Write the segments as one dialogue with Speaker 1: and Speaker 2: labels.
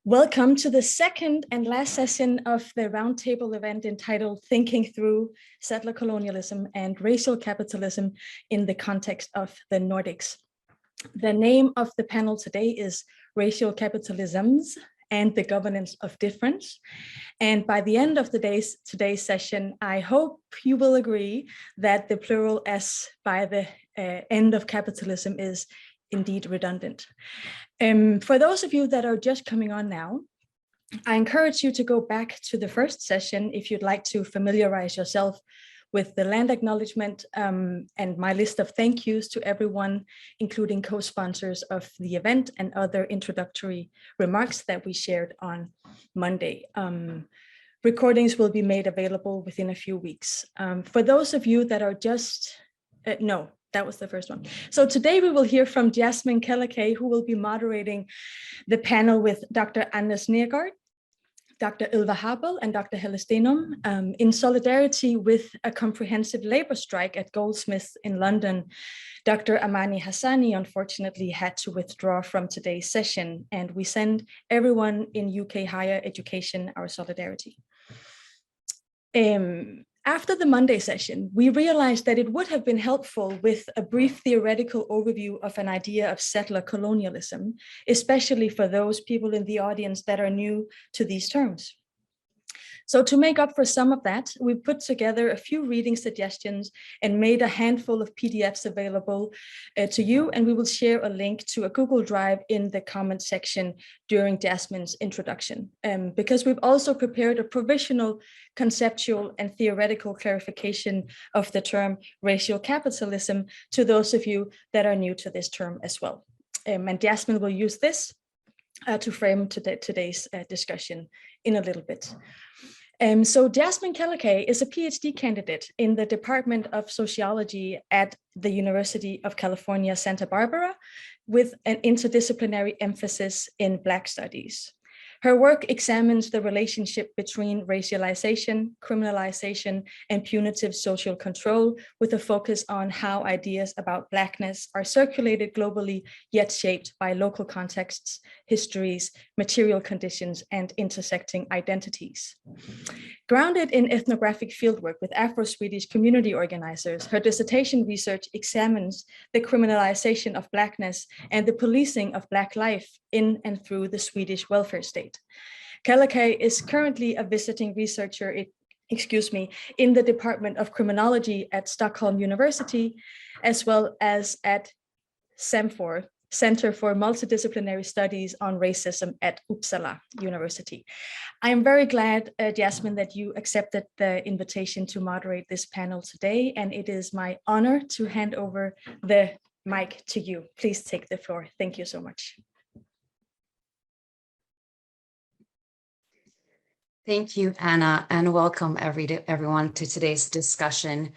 Speaker 1: Welcome to the second and last session of the Roundtable event entitled Thinking Through Settler Colonialism and Racial Capitalism in the Context of the Nordics. The name of the panel today is Racial Capitalisms and the Governance of Difference. And by the end of today's session, I hope you will agree that the plural S by the end of capitalism is indeed redundant. For those of you that are just coming on now, I encourage you to go back to the first session if you'd like to familiarize yourself with the land acknowledgement and my list of thank yous to everyone, including co-sponsors of the event and other introductory remarks that we shared on Monday. Recordings will be made available within a few weeks. For those of you that are just, no, that was the first one. So today we will hear from Jasmine Kelekay, who will be moderating the panel with Dr. Anders Neergaard, Dr. Ylva Habel, and Dr. Helle Stenum, in solidarity with a comprehensive labor strike at Goldsmiths in London. Dr. Amani Hassani unfortunately had to withdraw from today's session, and we send everyone in UK higher education our solidarity. After the Monday session, we realized that it would have been helpful with a brief theoretical overview of an idea of settler colonialism, especially for those people in the audience that are new to these terms. So to make up for some of that, we put together a few reading suggestions and made a handful of PDFs available to you, and we will share a link to a Google Drive in the comment section during Jasmine's introduction, because we've also prepared a provisional conceptual and theoretical clarification of the term racial capitalism to those of you that are new to this term as well. And Jasmine will use this to frame today's discussion in a little bit. So Jasmine Kelekay is a PhD candidate in the Department of Sociology at the University of California, Santa Barbara, with an interdisciplinary emphasis in Black studies. Her work examines the relationship between racialization, criminalization, and punitive social control, with a focus on how ideas about Blackness are circulated globally, yet shaped by local contexts, histories, material conditions, and intersecting identities. Grounded in ethnographic fieldwork with Afro-Swedish community organizers, her dissertation research examines the criminalization of Blackness and the policing of Black life in and through the Swedish welfare state. Kelekay is currently a visiting researcher in the Department of Criminology at Stockholm University, as well as at CEMFOR, Center for Multidisciplinary Studies on Racism at Uppsala University. I'm very glad, Jasmine, that you accepted the invitation to moderate this panel today, and it is my honor to hand over the mic to you. Please take the floor. Thank you so much.
Speaker 2: Thank you, Anna, and welcome everyone to today's discussion.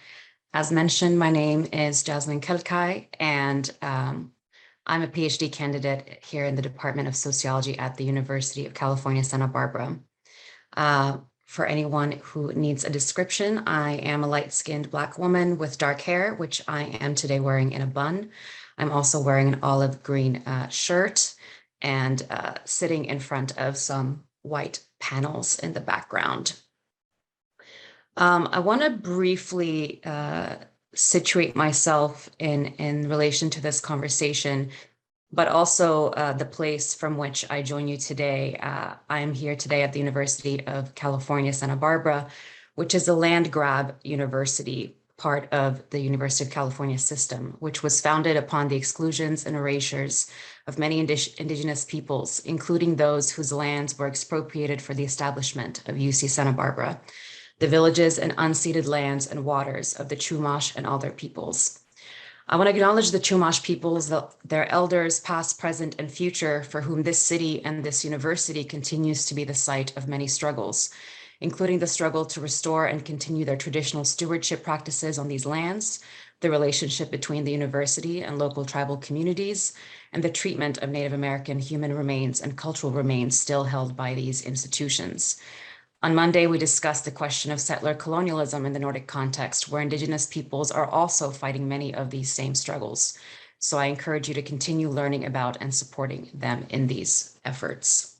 Speaker 2: As mentioned, my name is Jasmine Kelekay, and I'm a PhD candidate here in the Department of Sociology at the University of California, Santa Barbara. For anyone who needs a description, I am a light-skinned Black woman with dark hair, which I am today wearing in a bun. I'm also wearing an olive green shirt and sitting in front of some white panels in the background. I want to briefly situate myself in relation to this conversation, but also the place from which I join you today. I am here today at the University of California, Santa Barbara, which is a land grab university, part of the University of California system, which was founded upon the exclusions and erasures of many indigenous peoples, including those whose lands were expropriated for the establishment of UC Santa Barbara, the villages and unceded lands and waters of the Chumash and other peoples. I want to acknowledge the Chumash peoples, their elders, past, present, and future, for whom this city and this university continues to be the site of many struggles, including the struggle to restore and continue their traditional stewardship practices on these lands, the relationship between the university and local tribal communities, and the treatment of Native American human remains and cultural remains still held by these institutions. On Monday, we discussed the question of settler colonialism in the Nordic context, where Indigenous peoples are also fighting many of these same struggles. So I encourage you to continue learning about and supporting them in these efforts.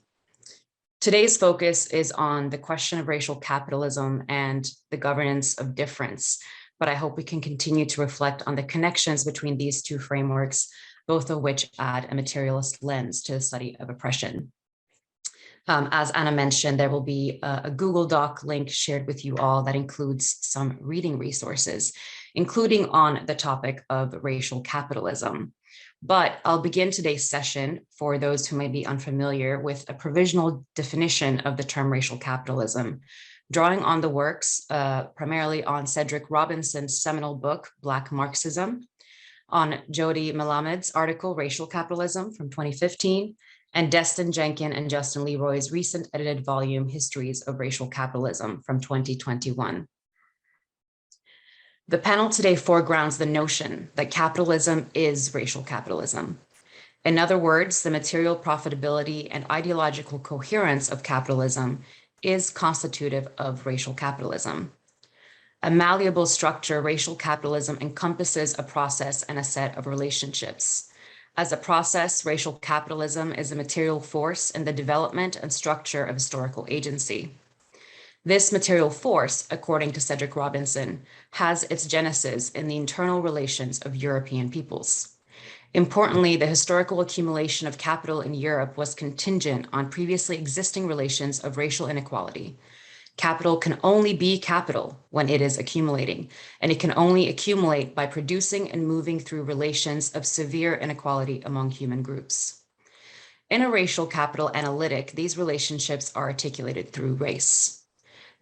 Speaker 2: Today's focus is on the question of racial capitalism and the governance of difference, but I hope we can continue to reflect on the connections between these two frameworks, both of which add a materialist lens to the study of oppression. As Anna mentioned, there will be a Google Doc link shared with you all that includes some reading resources, including on the topic of racial capitalism. But I'll begin today's session, for those who may be unfamiliar, with a provisional definition of the term racial capitalism, drawing on the works primarily on Cedric Robinson's seminal book, Black Marxism, on Jody Melamed's article, Racial Capitalism from 2015, and Destin Jenkin and Justin Leroy's recent edited volume, Histories of Racial Capitalism from 2021. The panel today foregrounds the notion that capitalism is racial capitalism. In other words, the material profitability and ideological coherence of capitalism is constitutive of racial capitalism. A malleable structure, racial capitalism encompasses a process and a set of relationships. As a process, racial capitalism is a material force in the development and structure of historical agency. This material force, according to Cedric Robinson, has its genesis in the internal relations of European peoples. Importantly, the historical accumulation of capital in Europe was contingent on previously existing relations of racial inequality. Capital can only be capital when it is accumulating, and it can only accumulate by producing and moving through relations of severe inequality among human groups. In a racial capital analytic, these relationships are articulated through race.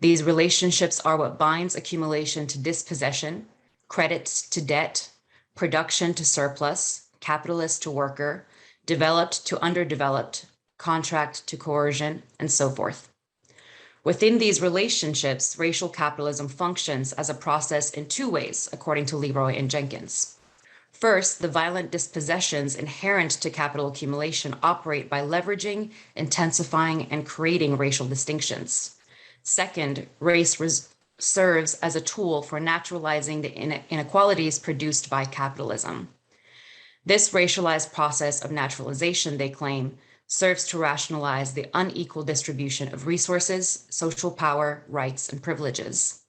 Speaker 2: These relationships are what binds accumulation to dispossession, credit to debt, production to surplus, capitalist to worker, developed to underdeveloped, contract to coercion, and so forth. Within these relationships, racial capitalism functions as a process in two ways, according to Leroy and Jenkins. First, the violent dispossessions inherent to capital accumulation operate by leveraging, intensifying, and creating racial distinctions. Second, race serves as a tool for naturalizing the inequalities produced by capitalism. This racialized process of naturalization, they claim, serves to rationalize the unequal distribution of resources, social power, rights, and privileges.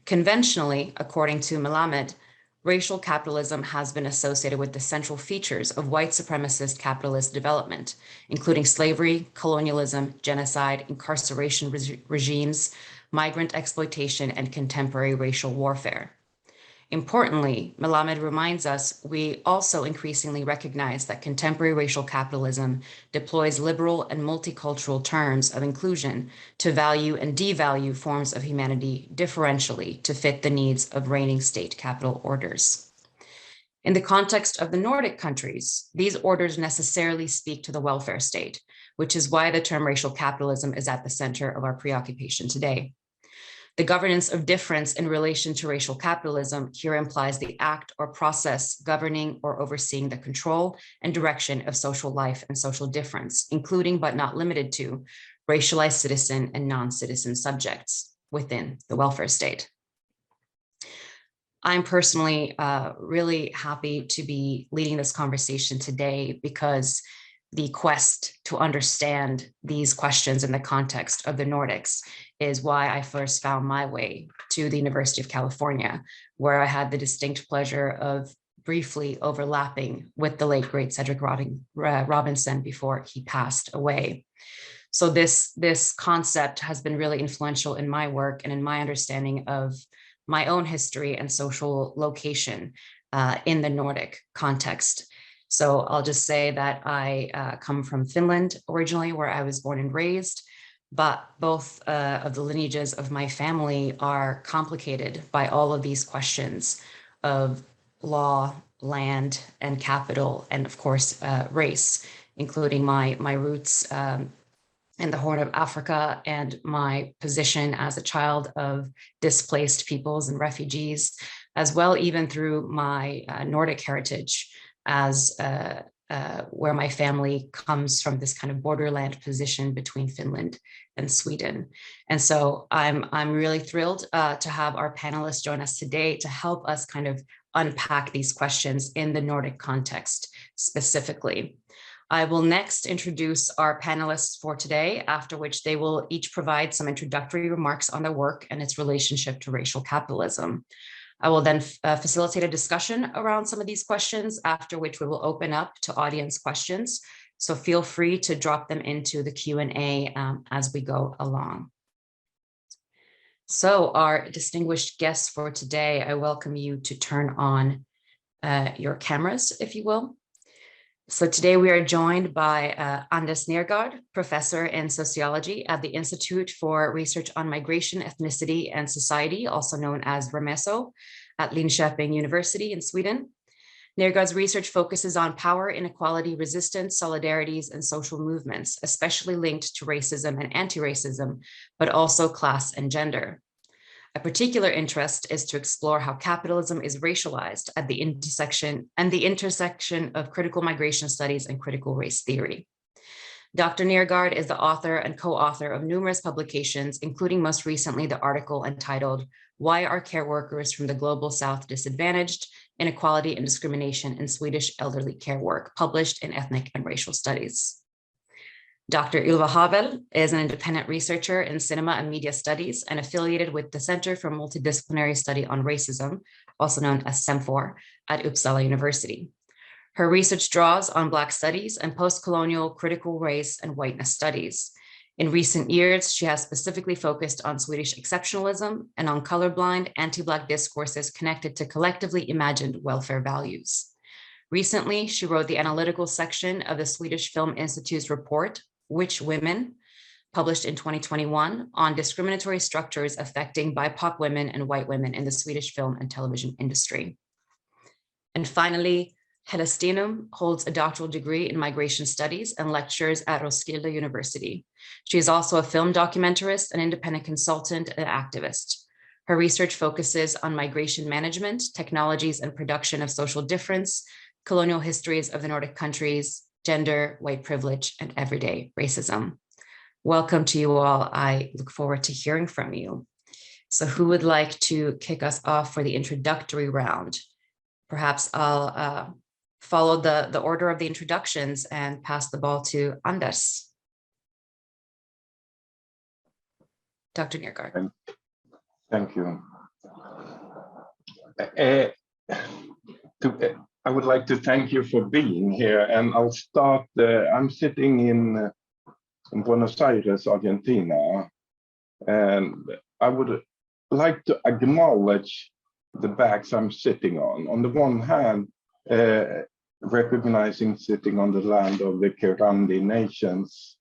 Speaker 2: Conventionally, according to Melamed, racial capitalism has been associated with the central features of white supremacist capitalist development, including slavery, colonialism, genocide, incarceration regimes, migrant exploitation, and contemporary racial warfare. Importantly, Melamed reminds us we also increasingly recognize that contemporary racial capitalism deploys liberal and multicultural terms of inclusion to value and devalue forms of humanity differentially to fit the needs of reigning state capital orders. In the context of the Nordic countries, these orders necessarily speak to the welfare state, which is why the term racial capitalism is at the center of our preoccupation today. The governance of difference in relation to racial capitalism here implies the act or process governing or overseeing the control and direction of social life and social difference, including but not limited to racialized citizen and non-citizen subjects within the welfare state. I'm personally really happy to be leading this conversation today because the quest to understand these questions in the context of the Nordics is why I first found my way to the University of California, where I had the distinct pleasure of briefly overlapping with the late great Cedric Robinson before he passed away. So this concept has been really influential in my work and in my understanding of my own history and social location in the Nordic context. So I'll just say that I come from Finland originally, where I was born and raised, but both of the lineages of my family are complicated by all of these questions of law, land, and capital, and of course, race, including my roots in the Horn of Africa and my position as a child of displaced peoples and refugees, as well even through my Nordic heritage, as where my family comes from, this kind of borderland position between Finland and Sweden. And so I'm really thrilled to have our panelists join us today to help us kind of unpack these questions in the Nordic context specifically. I will next introduce our panelists for today, after which they will each provide some introductory remarks on their work and its relationship to racial capitalism. I will then facilitate a discussion around some of these questions, after which we will open up to audience questions. So feel free to drop them into the Q&A as we go along. So our distinguished guests for today, I welcome you to turn on your cameras, if you will. So today we are joined by Anders Neergaard, professor in sociology at the Institute for Research on Migration, Ethnicity and Society, also known as RAMESO, at Linköping University in Sweden. Neergaard's research focuses on power, inequality, resistance, solidarities, and social movements, especially linked to racism and anti-racism, but also class and gender. A particular interest is to explore how capitalism is racialized at the intersection of critical migration studies and critical race theory. Dr. Neergaard is the author and co-author of numerous publications, including most recently the article entitled "Why Are Care Workers from the Global South Disadvantaged? Inequality and Discrimination in Swedish Elderly Care Work," published in Ethnic and Racial Studies. Dr. Ylva Habel is an independent researcher in cinema and media studies and affiliated with the Center for Multidisciplinary Study on Racism, also known as CEMFOR, at Uppsala University. Her research draws on Black studies and post-colonial critical race and whiteness studies. In recent years, she has specifically focused on Swedish exceptionalism and on colorblind, anti-Black discourses connected to collectively imagined welfare values. Recently, she wrote the analytical section of the Swedish Film Institute's report, "Which Women?", published in 2021, on discriminatory structures affecting BIPOC women and white women in the Swedish film and television industry. And finally, Helle Stenum holds a doctoral degree in migration studies and lectures at Roskilde University. She is also a film documentarist, an independent consultant, and activist. Her research focuses on migration management, technologies and production of social difference, colonial histories of the Nordic countries, gender, white privilege, and everyday racism. Welcome to you all. I look forward to hearing from you. So who would like to kick us off for the introductory round? Perhaps I'll follow the order of the introductions and pass the ball to Anders. Dr. Neergaard.
Speaker 3: Thank you. I would like to thank you for being here, and I'll start. I'm sitting in Buenos Aires, Argentina, and I would like to acknowledge the bags I'm sitting on. On the one hand, recognizing sitting on the land of the Kirstine nations,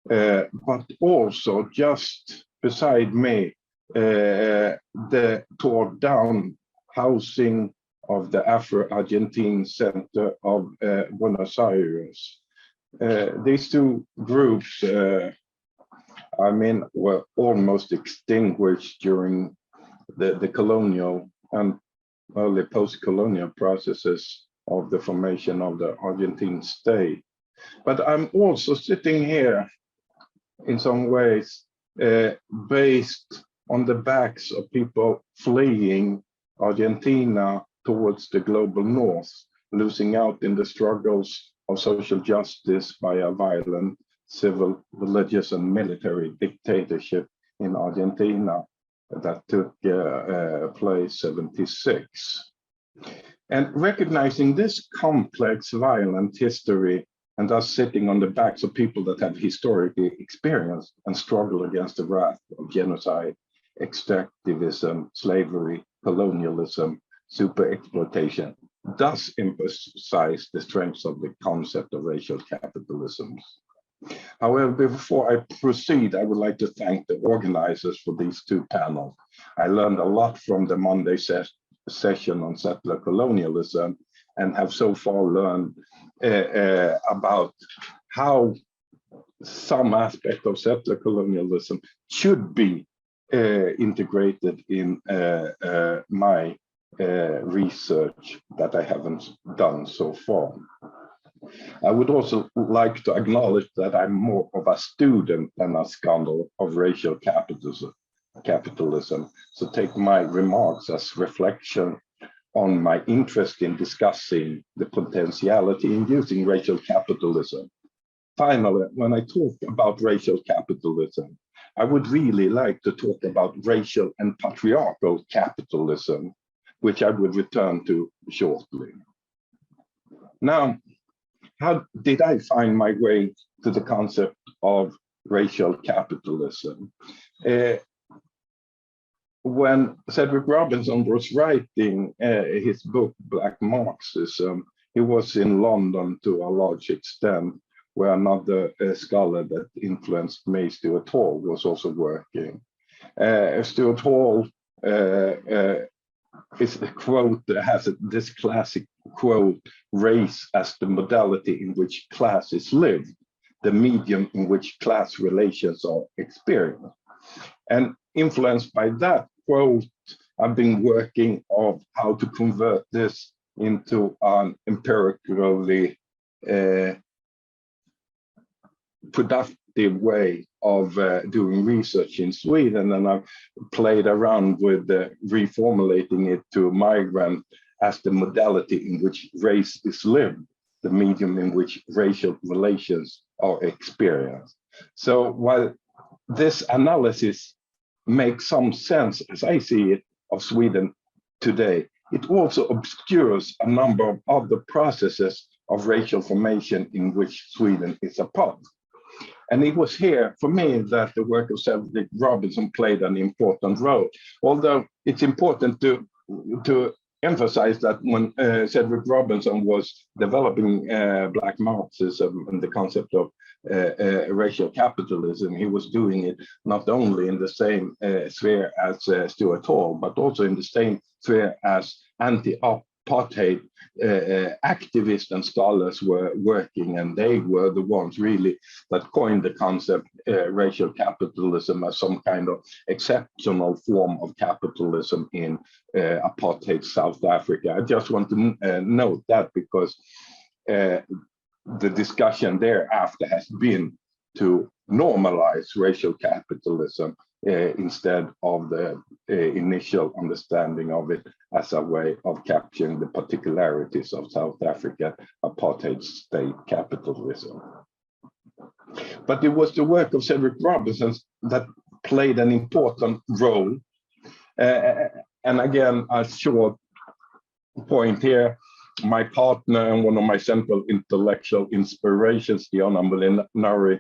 Speaker 3: but also just beside me, the torn down housing of the Afro-Argentine Center of Buenos Aires. These two groups, were almost extinguished during the colonial and early post-colonial processes of the formation of the Argentine state. But I'm also sitting here in some ways based on the backs of people fleeing Argentina towards the global north, losing out in the struggles of social justice by a violent civil, religious, and military dictatorship in Argentina that took place 76. And recognizing this complex, violent history, and thus sitting on the backs of people that have historically experienced and struggled against the wrath of genocide, extractivism, slavery, colonialism, super exploitation, does emphasize the strengths of the concept of racial capitalism. However, before I proceed, I would like to thank the organizers for these two panels. I learned a lot from the Monday session on settler colonialism, and have so far learned about how some aspect of settler colonialism should be integrated in my research that I haven't done so far. I would also like to acknowledge that I'm more of a student than a scholar of racial capitalism. So take my remarks as reflection on my interest in discussing the potentiality in using racial capitalism. Finally, when I talk about racial capitalism, I would really like to talk about racial and patriarchal capitalism, which I would return to shortly. Now, how did I find my way to the concept of racial capitalism? When Cedric Robinson was writing his book, Black Marxism, he was in London to a large extent, where another scholar that influenced me, Stuart Hall, was also working. Stuart Hall, his quote has this classic quote, race as the modality in which class is lived, the medium in which class relations are experienced. And influenced by that quote, I've been working on how to convert this into an empirically productive way of doing research in Sweden, and I've played around with reformulating it to migrant as the modality in which race is lived, the medium in which racial relations are experienced. So while this analysis makes some sense, as I see it, of Sweden today, it also obscures a number of other processes of racial formation in which Sweden is a part. And it was here, for me, that the work of Cedric Robinson played an important role. Although it's important to emphasize that when Cedric Robinson was developing Black Marxism and the concept of racial capitalism, he was doing it not only in the same sphere as Stuart Hall, but also in the same sphere as anti-apartheid activists and scholars were working, and they were the ones really that coined the concept racial capitalism as some kind of exceptional form of capitalism in apartheid South Africa. I just want to note that because the discussion thereafter has been to normalize racial capitalism instead of the initial understanding of it as a way of capturing the particularities of South Africa apartheid state capitalism. But it was the work of Cedric Robinson that played an important role. And again, a short point here, my partner and one of my central intellectual inspirations, the Honorable Nari,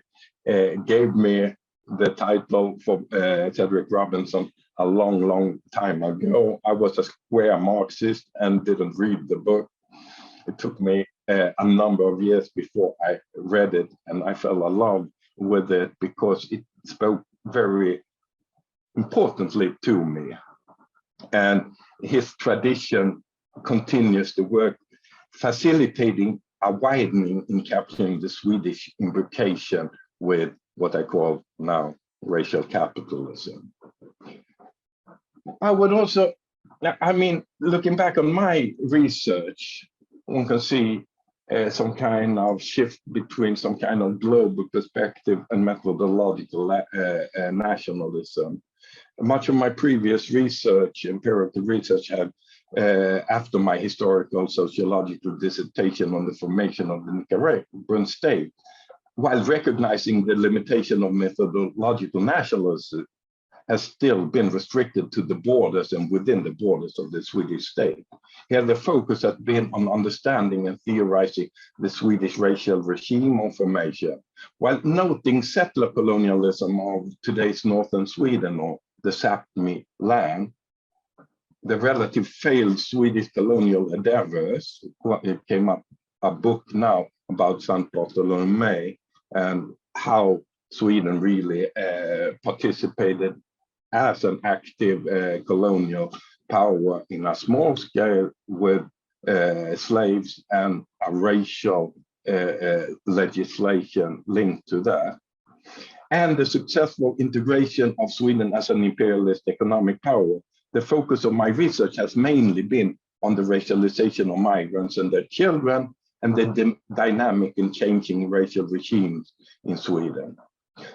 Speaker 3: gave me the title for Cedric Robinson a long time ago. I was a square Marxist and didn't read the book. It took me a number of years before I read it, and I fell in love with it because it spoke very importantly to me. And his tradition continues the work, facilitating a widening in capturing the Swedish imbrication with what I call now racial capitalism. I would also, I mean, looking back on my research, one can see some kind of shift between some kind of global perspective and methodological nationalism. Much of my previous research, empirical research, had after my historical sociological dissertation on the formation of the Nicaraguan state, while recognizing the limitation of methodological nationalism, has still been restricted to the borders and within the borders of the Swedish state. Here the focus has been on understanding and theorizing the Swedish racial regime of formation, while noting settler colonialism of today's northern Sweden or the Sapmi land, the relative failed Swedish colonial endeavors. It came up a book now about St. Bartholomew and how Sweden really participated as an active colonial power in a small scale with slaves and a racial legislation linked to that. And the successful integration of Sweden as an imperialist economic power. The focus of my research has mainly been on the racialization of migrants and their children and the dynamic in changing racial regimes in Sweden.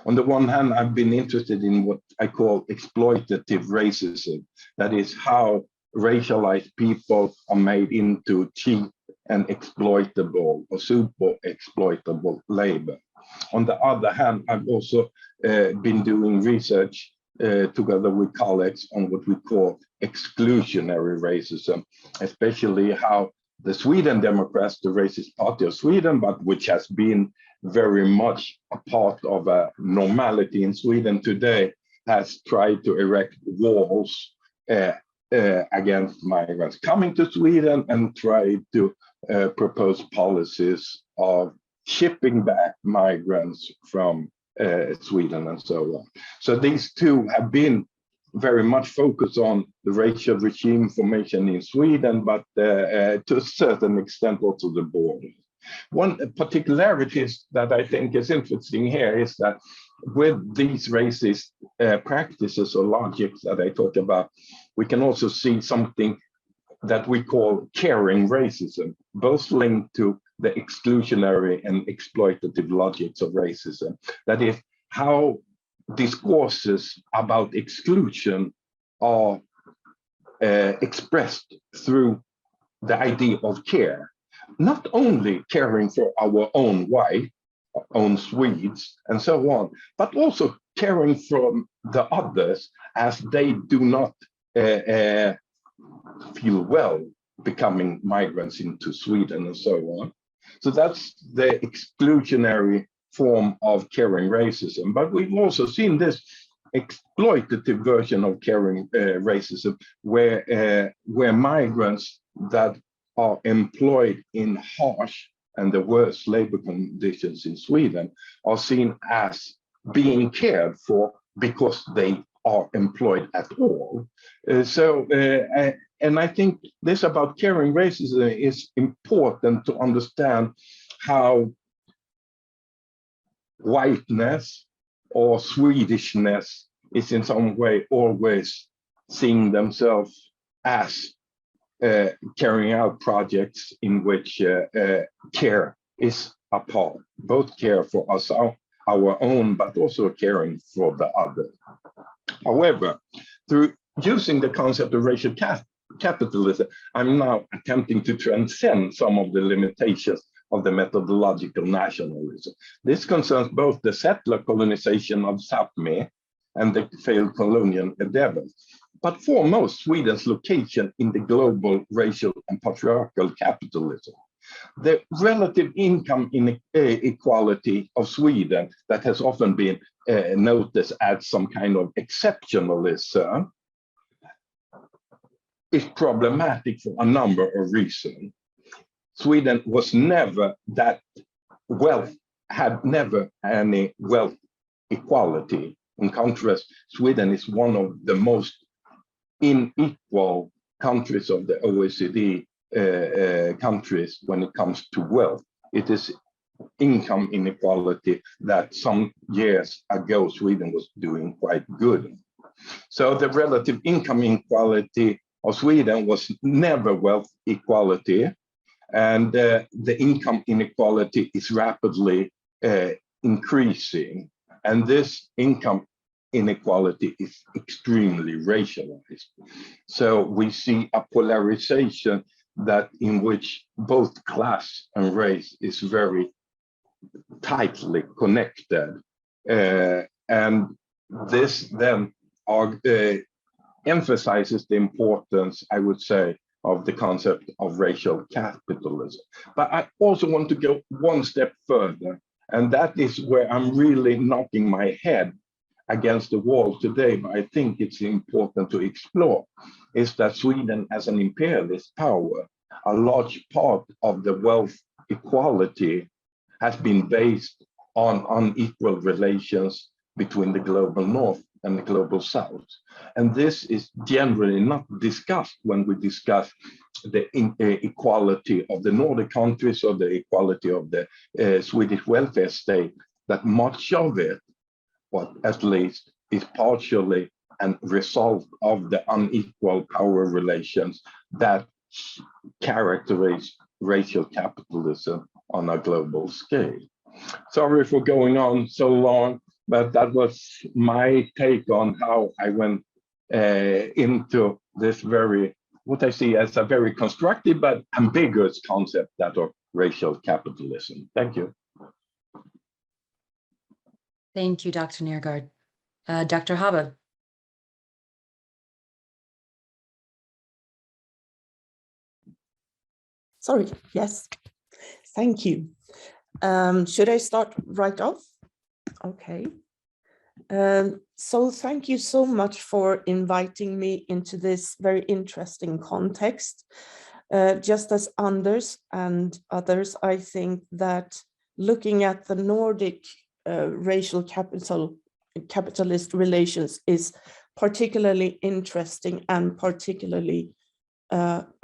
Speaker 3: On the one hand, I've been interested in what I call exploitative racism. That is how racialized people are made into cheap and exploitable or super exploitable labor. On the other hand, I've also been doing research together with colleagues on what we call exclusionary racism, especially how the Sweden Democrats, the racist party of Sweden, but which has been very much a part of a normality in Sweden today, has tried to erect walls against migrants coming to Sweden and tried to propose policies of shipping back migrants from Sweden and so on. So these two have been very much focused on the racial regime formation in Sweden, but to a certain extent also the border. One particularity that I think is interesting here is that with these racist practices or logics that I talked about, we can also see something that we call caring racism, both linked to the exclusionary and exploitative logics of racism. That is, how discourses about exclusion are expressed through the idea of care. Not only caring for our own white, own Swedes, and so on, but also caring for the others as they do not feel well becoming migrants into Sweden and so on. So that's the exclusionary form of caring racism. But we've also seen this exploitative version of caring racism, where migrants that are employed in harsh and the worst labor conditions in Sweden are seen as being cared for because they are employed at all. And I think this about caring racism is important to understand how whiteness or Swedishness is in some way always seeing themselves as carrying out projects in which care is a part, both care for us, our own, but also caring for the other. However, through using the concept of racial capitalism, I'm now attempting to transcend some of the limitations of the methodological nationalism. This concerns both the settler colonization of Sápmi and the failed colonial endeavors, but foremost Sweden's location in the global racial and patriarchal capitalism. The relative income inequality of Sweden that has often been noticed as some kind of exceptionalism is problematic for a number of reasons. Sweden was never that wealth, had never any wealth equality. In contrast, Sweden is one of the most unequal countries of the OECD countries when it comes to wealth. It is income inequality that some years ago Sweden was doing quite good. So the relative income inequality of Sweden was never wealth equality, and the income inequality is rapidly increasing, and this income inequality is extremely racialized. So we see a polarization that in which both class and race is very tightly connected, and this then emphasizes the importance, I would say, of the concept of racial capitalism. But I also want to go one step further, and that is where I'm really knocking my head against the wall today, but I think it's important to explore, is that Sweden as an imperialist power, a large part of the wealth equality has been based on unequal relations between the global north and the global south. And this is generally not discussed when we discuss the equality of the Nordic countries or the equality of the Swedish welfare state, that much of it, but at least is partially a result of the unequal power relations that characterize racial capitalism on a global scale. Sorry for going on so long, but that was my take on how I went into this very what I see as a very constructive but ambiguous concept, that of racial capitalism. Thank you.
Speaker 2: Thank you, Dr. Neergaard. Dr. Habel.
Speaker 4: Sorry, yes, thank you. Should I start right off? Okay. So thank you so much for inviting me into this very interesting context. Just as Anders and others, I think that looking at the Nordic racial capitalist relations is particularly interesting and particularly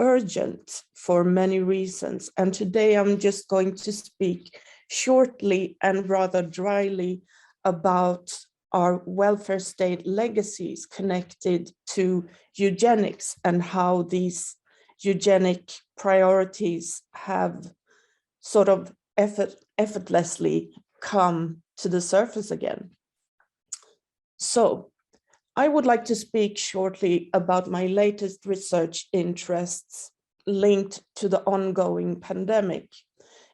Speaker 4: urgent for many reasons. And today I'm just going to speak shortly and rather dryly about our welfare state legacies connected to eugenics and how these eugenic priorities have sort of effortlessly come to the surface again. So I would like to speak shortly about my latest research interests linked to the ongoing pandemic,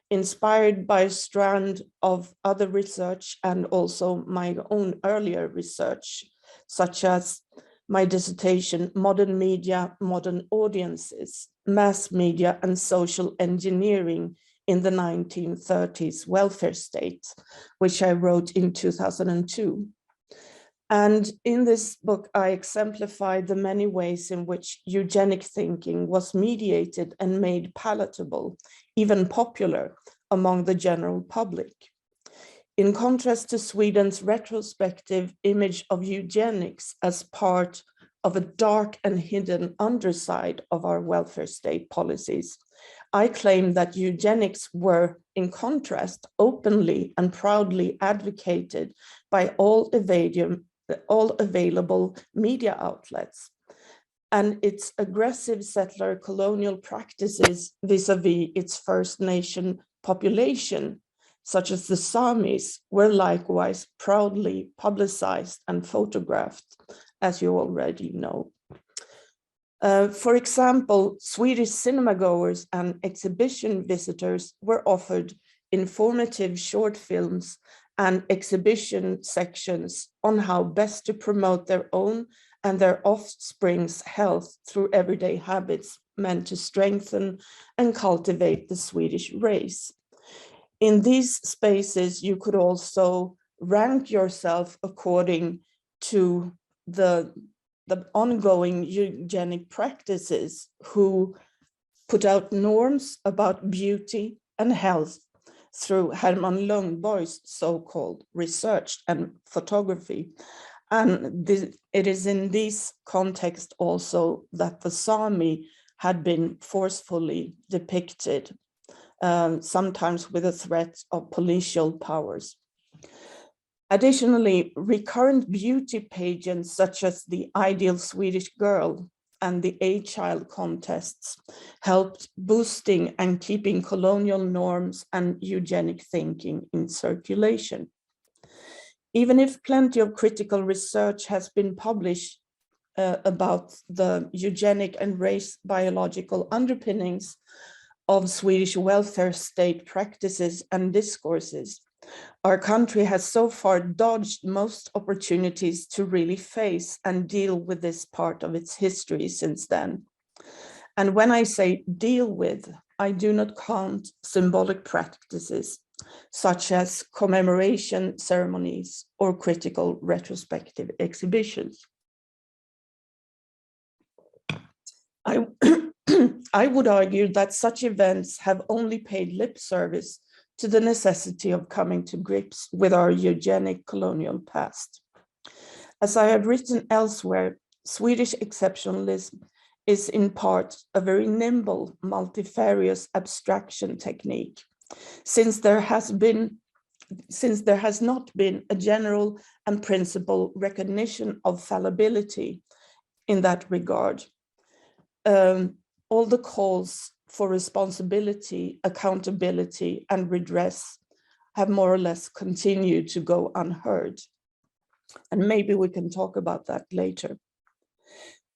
Speaker 4: inspired by a strand of other research and also my own earlier research, such as my dissertation, Modern Media, Modern Audiences, Mass Media and Social Engineering in the 1930s Welfare State, which I wrote in 2002. And in this book, I exemplified the many ways in which eugenic thinking was mediated and made palatable, even popular, among the general public. In contrast to Sweden's retrospective image of eugenics as part of a dark and hidden underside of our welfare state policies, I claim that eugenics were, in contrast, openly and proudly advocated by all available media outlets, and its aggressive settler colonial practices vis-a-vis its First Nation population, such as the Samis, were likewise proudly publicized and photographed, as you already know. For example, Swedish cinema goers and exhibition visitors were offered informative short films and exhibition sections on how best to promote their own and their offspring's health through everyday habits meant to strengthen and cultivate the Swedish race. In these spaces, you could also rank yourself according to the ongoing eugenic practices, who put out norms about beauty and health through Herman Lundborg's so-called research and photography. And it is in this context also that the Sami had been forcefully depicted, sometimes with a threat of policial powers. Additionally, recurrent beauty pageants such as the Ideal Swedish Girl and the A-Child contests helped boosting and keeping colonial norms and eugenic thinking in circulation. Even if plenty of critical research has been published about the eugenic and race biological underpinnings of Swedish welfare state practices and discourses, our country has so far dodged most opportunities to really face and deal with this part of its history since then. And when I say deal with, I do not count symbolic practices such as commemoration ceremonies or critical retrospective exhibitions. I would argue that such events have only paid lip service to the necessity of coming to grips with our eugenic colonial past. As I have written elsewhere, Swedish exceptionalism is in part a very nimble, multifarious abstraction technique, since there has not been a general and principal recognition of fallibility in that regard. All the calls for responsibility, accountability, and redress have more or less continued to go unheard. And maybe we can talk about that later.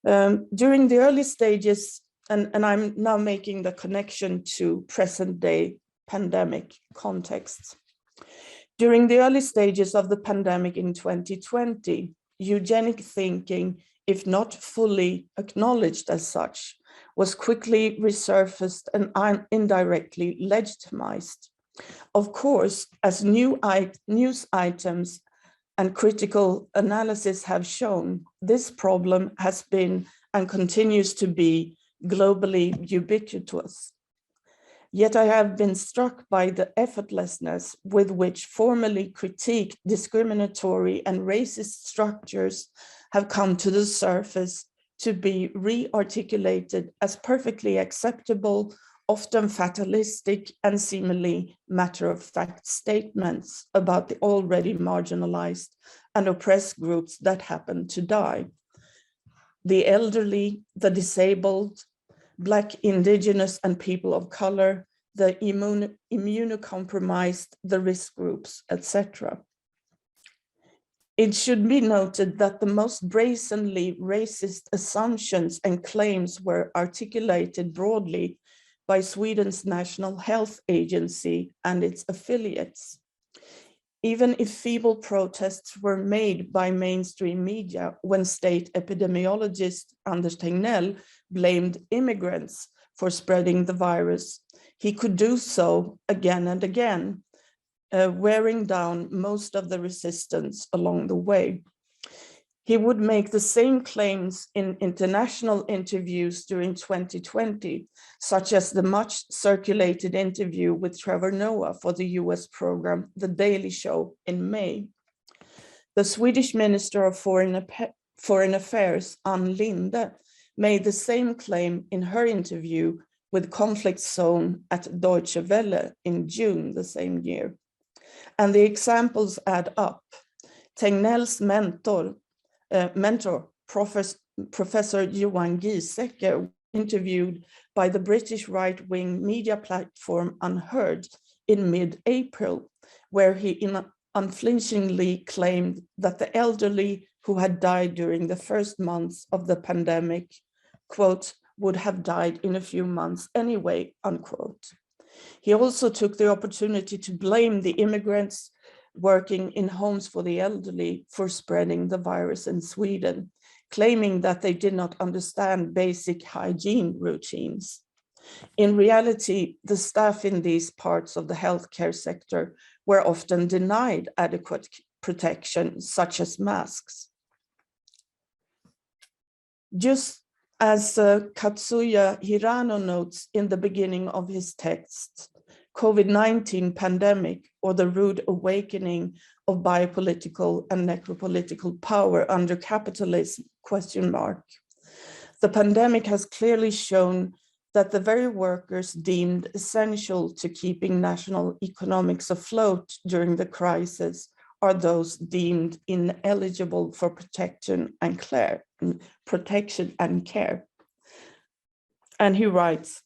Speaker 4: During the early stages and I'm now making the connection to present day pandemic contexts. During the early stages of the pandemic in 2020, eugenic thinking, if not fully acknowledged as such, was quickly resurfaced and indirectly legitimized. Of course, as news items and critical analysis have shown, this problem has been and continues to be globally ubiquitous. Yet I have been struck by the effortlessness with which formally critiqued discriminatory and racist structures have come to the surface to be re-articulated as perfectly acceptable, often fatalistic and seemingly matter-of-fact statements about the already marginalized and oppressed groups that happen to die. The elderly, the disabled, Black, Indigenous, and people of color, the immunocompromised, the risk groups, etc. It should be noted that the most brazenly racist assumptions and claims were articulated broadly by Sweden's National Health Agency and its affiliates. Even if feeble protests were made by mainstream media when state epidemiologist Anders Tegnell blamed immigrants for spreading the virus, he could do so again and again, wearing down most of the resistance along the way. He would make the same claims in international interviews during 2020, such as the much circulated interview with Trevor Noah for the US program The Daily Show in May. The Swedish Minister of Foreign Affairs, Ann Linde, made the same claim in her interview with Conflict Zone at Deutsche Welle in June the same year. And the examples add up. Tegnell's mentor, Professor Johan Giesecke, interviewed by the British right-wing media platform Unheard in mid-April, where he unflinchingly claimed that the elderly who had died during the first months of the pandemic, quote, would have died in a few months anyway, unquote. He also took the opportunity to blame the immigrants working in homes for the elderly for spreading the virus in Sweden, claiming that they did not understand basic hygiene routines. In reality, the staff in these parts of the healthcare sector were often denied adequate protection, such as masks. Just as Katsuya Hirano notes in the beginning of his text, COVID-19 pandemic, or the rude awakening of biopolitical and necropolitical power under capitalism, ? The pandemic has clearly shown that the very workers deemed essential to keeping national economics afloat during the crisis are those deemed ineligible for protection and care. And he writes,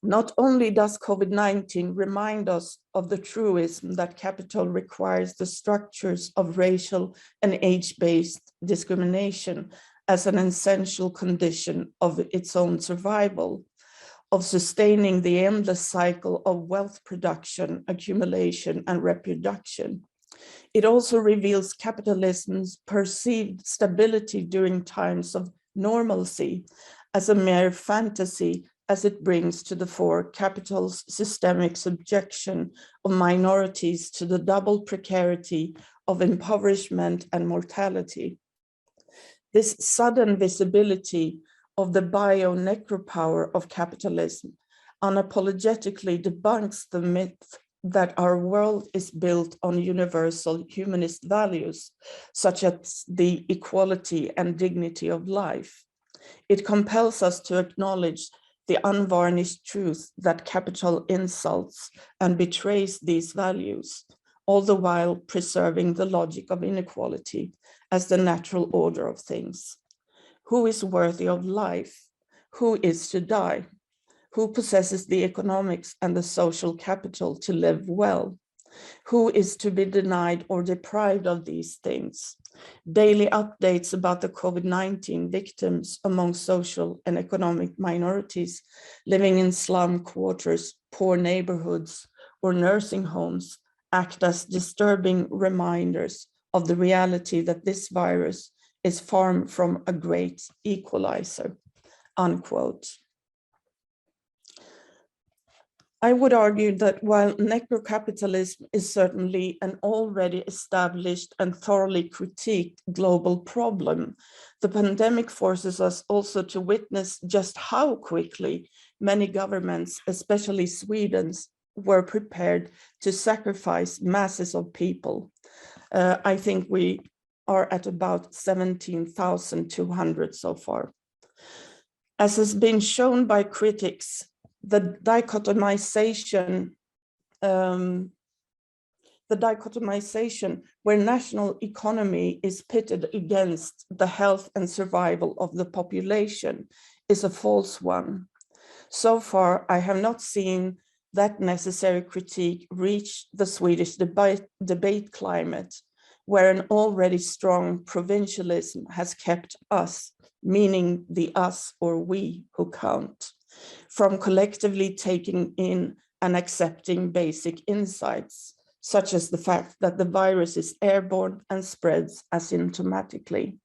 Speaker 4: not only does COVID-19 remind us of the truism that capital requires the structures of racial and age-based discrimination as an essential condition of its own survival, of sustaining the endless cycle of wealth production, accumulation, and reproduction. It also reveals capitalism's perceived stability during times of normalcy as a mere fantasy, as it brings to the fore capital's systemic subjection of minorities to the double precarity of impoverishment and mortality. This sudden visibility of the bio-necropower of capitalism unapologetically debunks the myth that our world is built on universal humanist values, such as the equality and dignity of life. It compels us to acknowledge the unvarnished truth that capital insults and betrays these values, all the while preserving the logic of inequality as the natural order of things. Who is worthy of life? Who is to die? Who possesses the economics and the social capital to live well? Who is to be denied or deprived of these things? daily updates about the COVID-19 victims among social and economic minorities living in slum quarters, poor neighborhoods, or nursing homes act as disturbing reminders of the reality that this virus is far from a great equalizer, unquote. I would argue that while necrocapitalism is certainly an already established and thoroughly critiqued global problem, the pandemic forces us also to witness just how quickly many governments, especially Sweden's, were prepared to sacrifice masses of people. I think we are at about 17,200 so far. As has been shown by critics, the dichotomization where national economy is pitted against the health and survival of the population is a false one. So far, I have not seen that necessary critique reach the Swedish debate climate, where an already strong provincialism has kept us, meaning the us or we who count, from collectively taking in and accepting basic insights, such as the fact that the virus is airborne and spreads asymptomatically.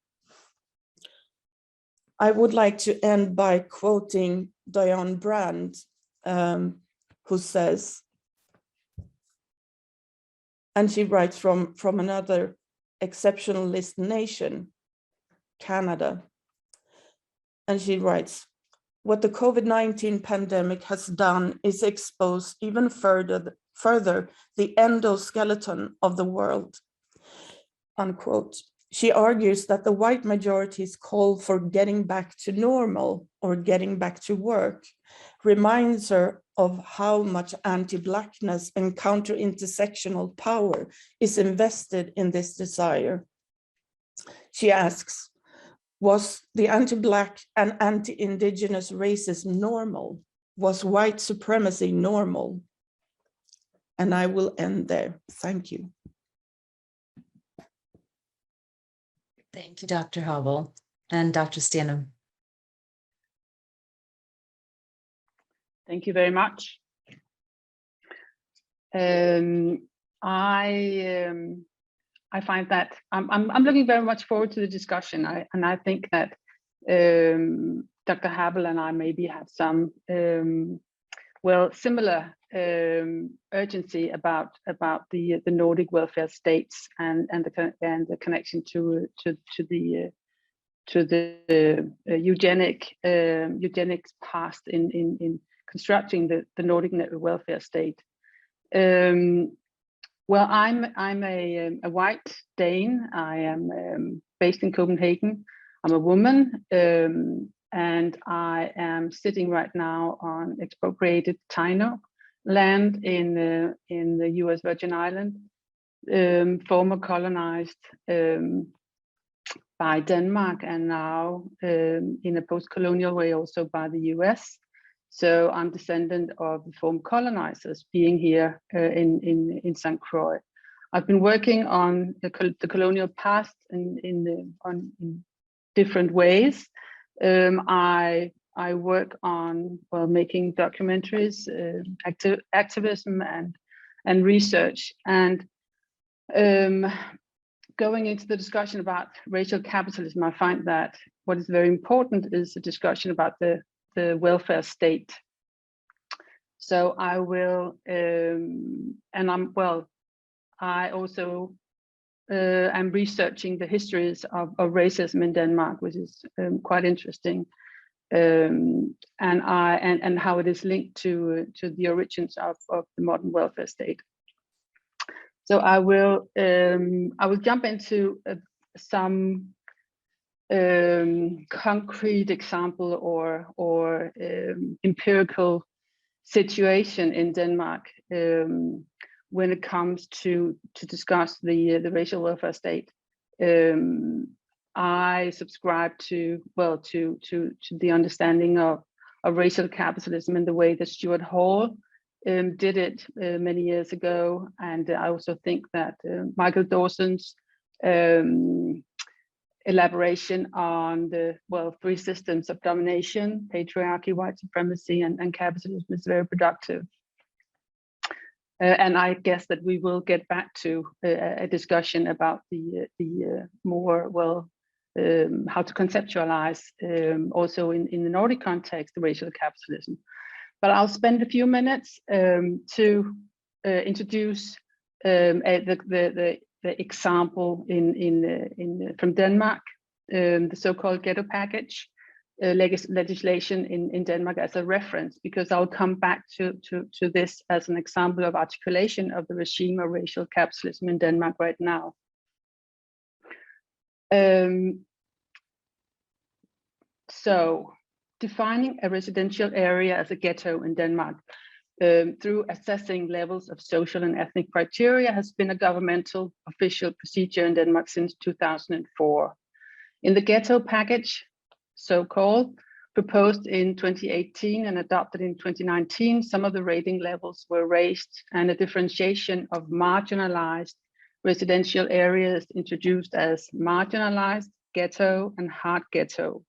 Speaker 4: I would like to end by quoting Diane Brand, who says, and she writes from another exceptionalist nation, Canada, and she writes, "What the COVID-19 pandemic has done is expose even further the endoskeleton of the world," unquote. She argues that the white majority's call for getting back to normal or getting back to work reminds her of how much anti-Blackness and counter-intersectional power is invested in this desire. She asks, was the anti-Black and anti-Indigenous racism normal? Was white supremacy normal? And I will end there. Thank you.
Speaker 2: Thank you, Dr. Habel and Dr. Stenum.
Speaker 5: Thank you very much. I find that I'm looking very much forward to the discussion, and I think that Dr. Habel and I maybe have some similar urgency about the Nordic welfare states and the connection to the eugenics past in constructing the Nordic welfare state. Well, I'm a white Dane. I am based in Copenhagen. I'm a woman, and I am sitting right now on expropriated Taino land in the U.S. Virgin Islands, former colonized by Denmark, and now in a post-colonial way also by the U.S. So I'm descendant of the former colonizers being here in St. Croix. I've been working on the colonial past in different ways. I work on making documentaries, activism and research, and going into the discussion about racial capitalism, I find that what is very important is the discussion about the welfare state. So I will, I also am researching the histories of racism in Denmark, which is quite interesting, and how it is linked to the origins of the modern welfare state. So I will jump into some concrete example or empirical situation in Denmark when it comes to discuss the racial welfare state. I subscribe to the understanding of racial capitalism in the way that Stuart Hall did it many years ago, and I also think that Michael Dawson's elaboration on the, well, three systems of domination, patriarchy, white supremacy, and capitalism is very productive. And I guess that we will get back to a discussion about the more, well, how to conceptualize also in the Nordic context, the racial capitalism. But I'll spend a few minutes to introduce the example from Denmark, the so-called ghetto package legislation in Denmark as a reference, because I'll come back to this as an example of articulation of the regime of racial capitalism in Denmark right now. So defining a residential area as a ghetto in Denmark through assessing levels of social and ethnic criteria has been a governmental official procedure in Denmark since 2004. In the ghetto package, so-called, proposed in 2018 and adopted in 2019, some of the rating levels were raised and a differentiation of marginalized residential areas introduced as marginalized, ghetto, and hard ghetto.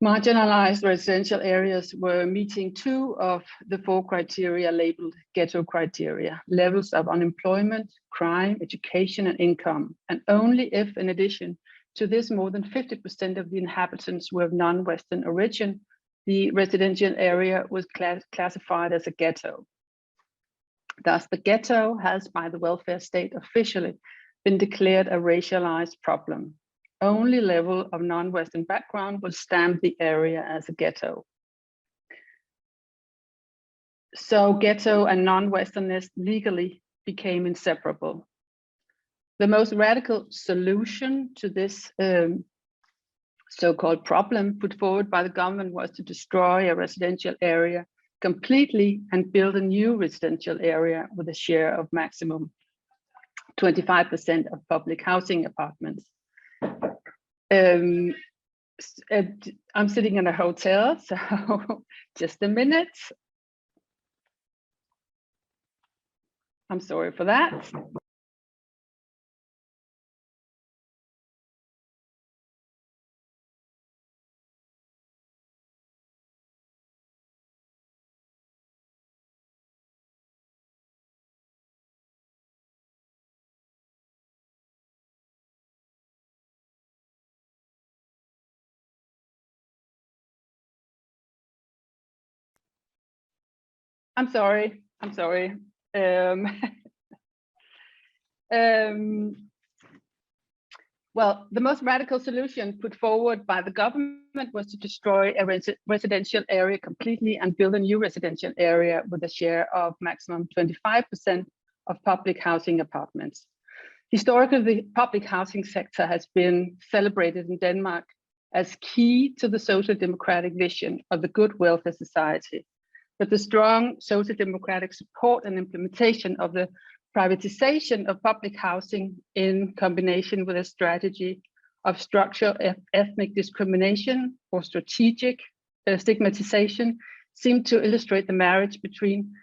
Speaker 5: Marginalized residential areas were meeting two of the four criteria labeled ghetto criteria: levels of unemployment, crime, education, and income, and only if, in addition to this, more than 50% of the inhabitants were of non-Western origin, the residential area was classified as a ghetto. Thus, the ghetto has, by the welfare state, officially been declared a racialized problem. Only level of non-Western background will stamp the area as a ghetto. So ghetto and non-Westernness legally became inseparable. The most radical solution to this so-called problem put forward by the government was to destroy a residential area completely and build a new residential area with a share of maximum 25% of public housing apartments. I'm sitting in a hotel, so just a minute. I'm sorry for that. I'm sorry. Well, the most radical solution put forward by the government was to destroy a residential area completely and build a new residential area with a share of maximum 25% of public housing apartments. Historically, the public housing sector has been celebrated in Denmark as key to the social democratic vision of the good welfare society. But the strong social democratic support and implementation of the privatization of public housing in combination with a strategy of structural ethnic discrimination or strategic stigmatization seem to illustrate the marriage between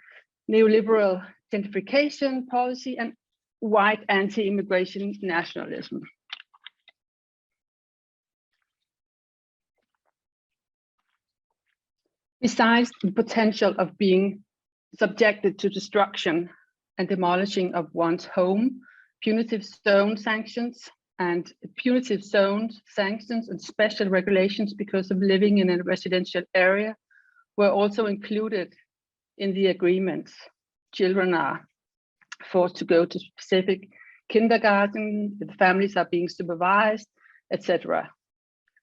Speaker 5: neoliberal gentrification policy and white anti-immigration nationalism. Besides the potential of being subjected to destruction and demolishing of one's home, punitive zone sanctions and special regulations because of living in a residential area were also included in the agreements. Children are forced to go to specific kindergarten, the families are being supervised, etc.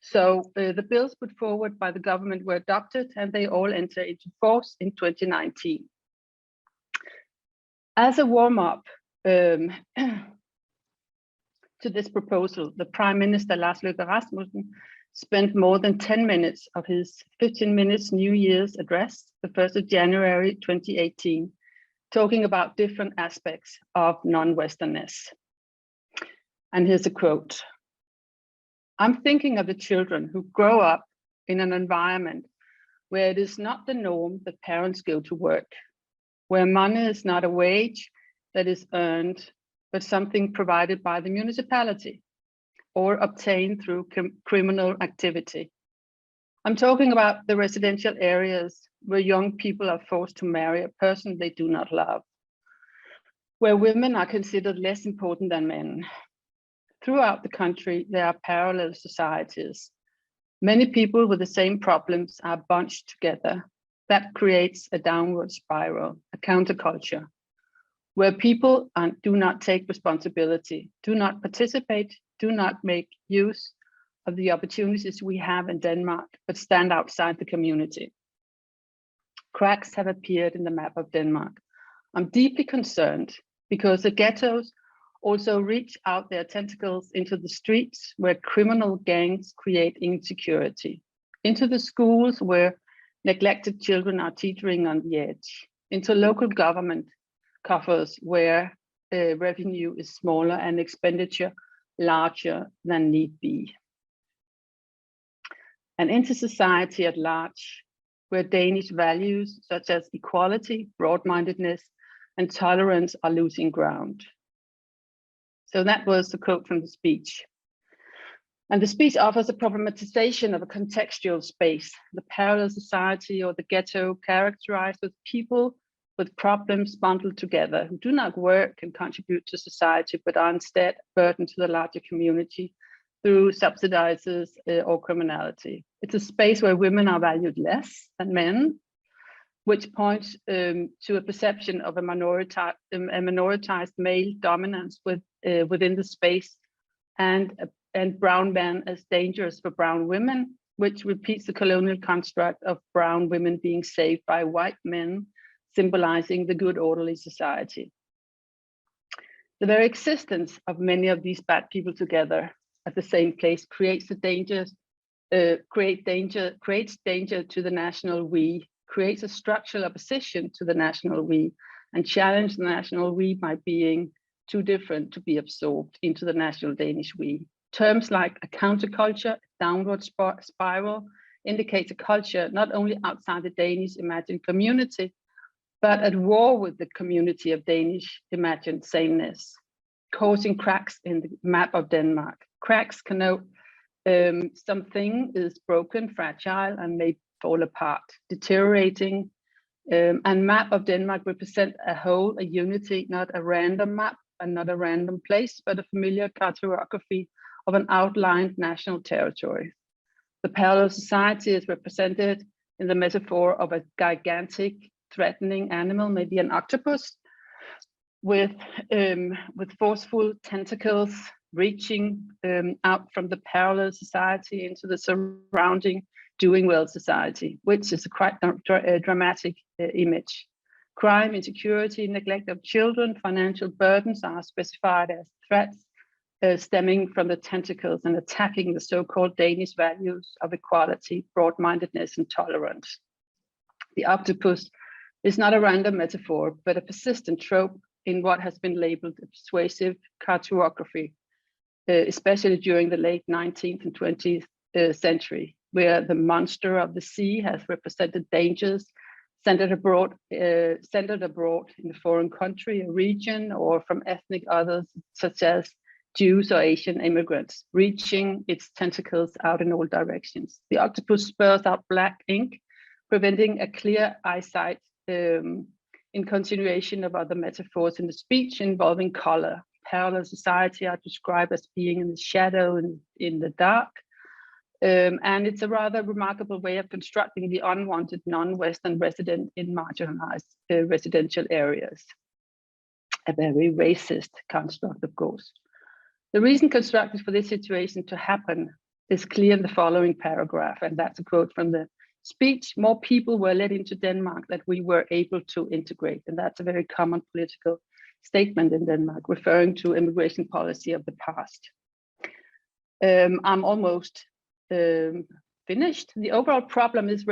Speaker 5: So the bills put forward by the government were adopted and they all entered into force in 2019. As a warm-up to this proposal, the Prime Minister Lars Løkke Rasmussen spent more than 10 minutes of his 15 minutes New Year's address, the 1st of January 2018, talking about different aspects of non-Westernness. And here's a quote. "I'm thinking of the children who grow up in an environment where it is not the norm that parents go to work, where money is not a wage that is earned but something provided by the municipality or obtained through criminal activity. I'm talking about the residential areas where young people are forced to marry a person they do not love, where women are considered less important than men. Throughout the country, there are parallel societies. Many people with the same problems are bunched together. That creates a downward spiral, a counterculture, where people do not take responsibility, do not participate, do not make use of the opportunities we have in Denmark, but stand outside the community. Cracks have appeared in the map of Denmark. I'm deeply concerned because the ghettos also reach out their tentacles into the streets where criminal gangs create insecurity, into the schools where neglected children are teetering on the edge, into local government coffers where revenue is smaller and expenditure larger than need be, and into society at large, where Danish values such as equality, broad-mindedness, and tolerance are losing ground. So that was the quote from the speech. And the speech offers a problematization of a contextual space, the parallel society or the ghetto characterized with people with problems bundled together who do not work and contribute to society, but are instead a burden to the larger community through subsidizes or criminality. It's a space where women are valued less than men, which points to a perception of a minoritized male dominance within the space, and brown men as dangerous for brown women, which repeats the colonial construct of brown women being saved by white men, symbolizing the good orderly society. The very existence of many of these bad people together at the same place creates danger to the national we, creates a structural opposition to the national we, and challenge the national we by being too different to be absorbed into the national Danish we. Terms like a counterculture, downward spiral, indicates a culture not only outside the Danish imagined community, but at war with the community of Danish imagined sameness, causing cracks in the map of Denmark. Cracks connote something is broken, fragile, and may fall apart, deteriorating. And map of Denmark represent a whole, a unity, not a random map and not a random place, but a familiar cartography of an outlined national territory. The parallel society is represented in the metaphor of a gigantic, threatening animal, maybe an octopus, with forceful tentacles reaching out from the parallel society into the surrounding doing well society, which is a quite dramatic image. Crime, insecurity, neglect of children, financial burdens are specified as threats stemming from the tentacles and attacking the so-called Danish values of equality, broad-mindedness, and tolerance. The octopus is not a random metaphor, but a persistent trope in what has been labeled a persuasive cartography, especially during the late 19th and 20th century, where the monster of the sea has represented dangers centered abroad in a foreign country, a region, or from ethnic others, such as Jews or Asian immigrants, reaching its tentacles out in all directions. The octopus spurs out black ink, preventing a clear eyesight in continuation of other metaphors in the speech involving color. Parallel society are described as being in the shadow and in the dark. And it's a rather remarkable way of constructing the unwanted non-Western resident in marginalized residential areas. A very racist construct, of course. The reason constructed for this situation to happen is clear in the following paragraph, and that's a quote from the speech. More people were let into Denmark that we were able to integrate, and that's a very common political statement in Denmark, referring to immigration policy of the past. I'm almost finished. The overall problem is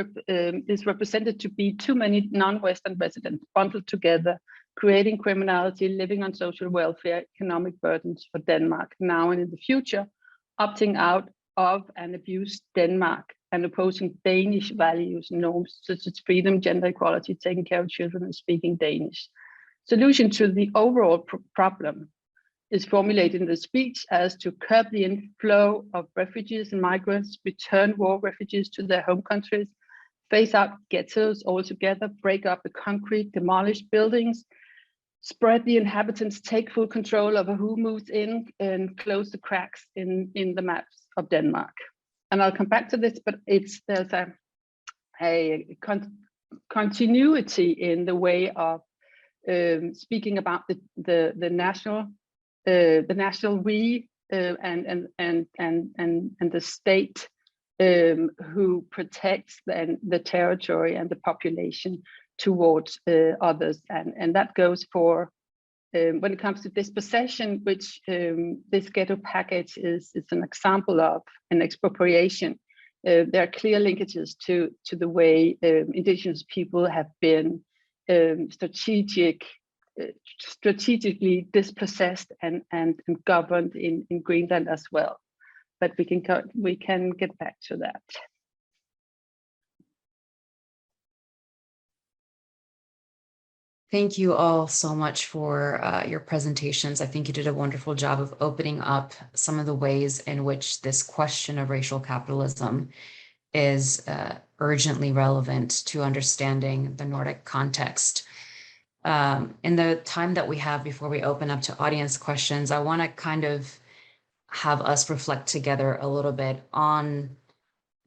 Speaker 5: represented to be too many non-Western residents bundled together, creating criminality, living on social welfare, economic burdens for Denmark now and in the future, opting out of and abuse Denmark and opposing Danish values and norms such as freedom, gender equality, taking care of children and speaking Danish. Solution to the overall problem is formulated in the speech as to curb the inflow of refugees and migrants, return war refugees to their home countries, phase out ghettos altogether, break up the concrete, demolish buildings, spread the inhabitants, take full control over who moves in, and close the cracks in the maps of Denmark. And I'll come back to this, but there's a continuity in the way of speaking about the national we and the state who protects the territory and the population towards others, and that goes for when it comes to dispossession, which this ghetto package is an example of an expropriation. There are clear linkages to the way indigenous people have been strategically dispossessed and governed in Greenland as well. But we can get back to that.
Speaker 2: Thank you all so much for your presentations. I think you did a wonderful job of opening up some of the ways in which this question of racial capitalism is urgently relevant to understanding the Nordic context. In the time that we have before we open up to audience questions, I want to kind of have us reflect together a little bit on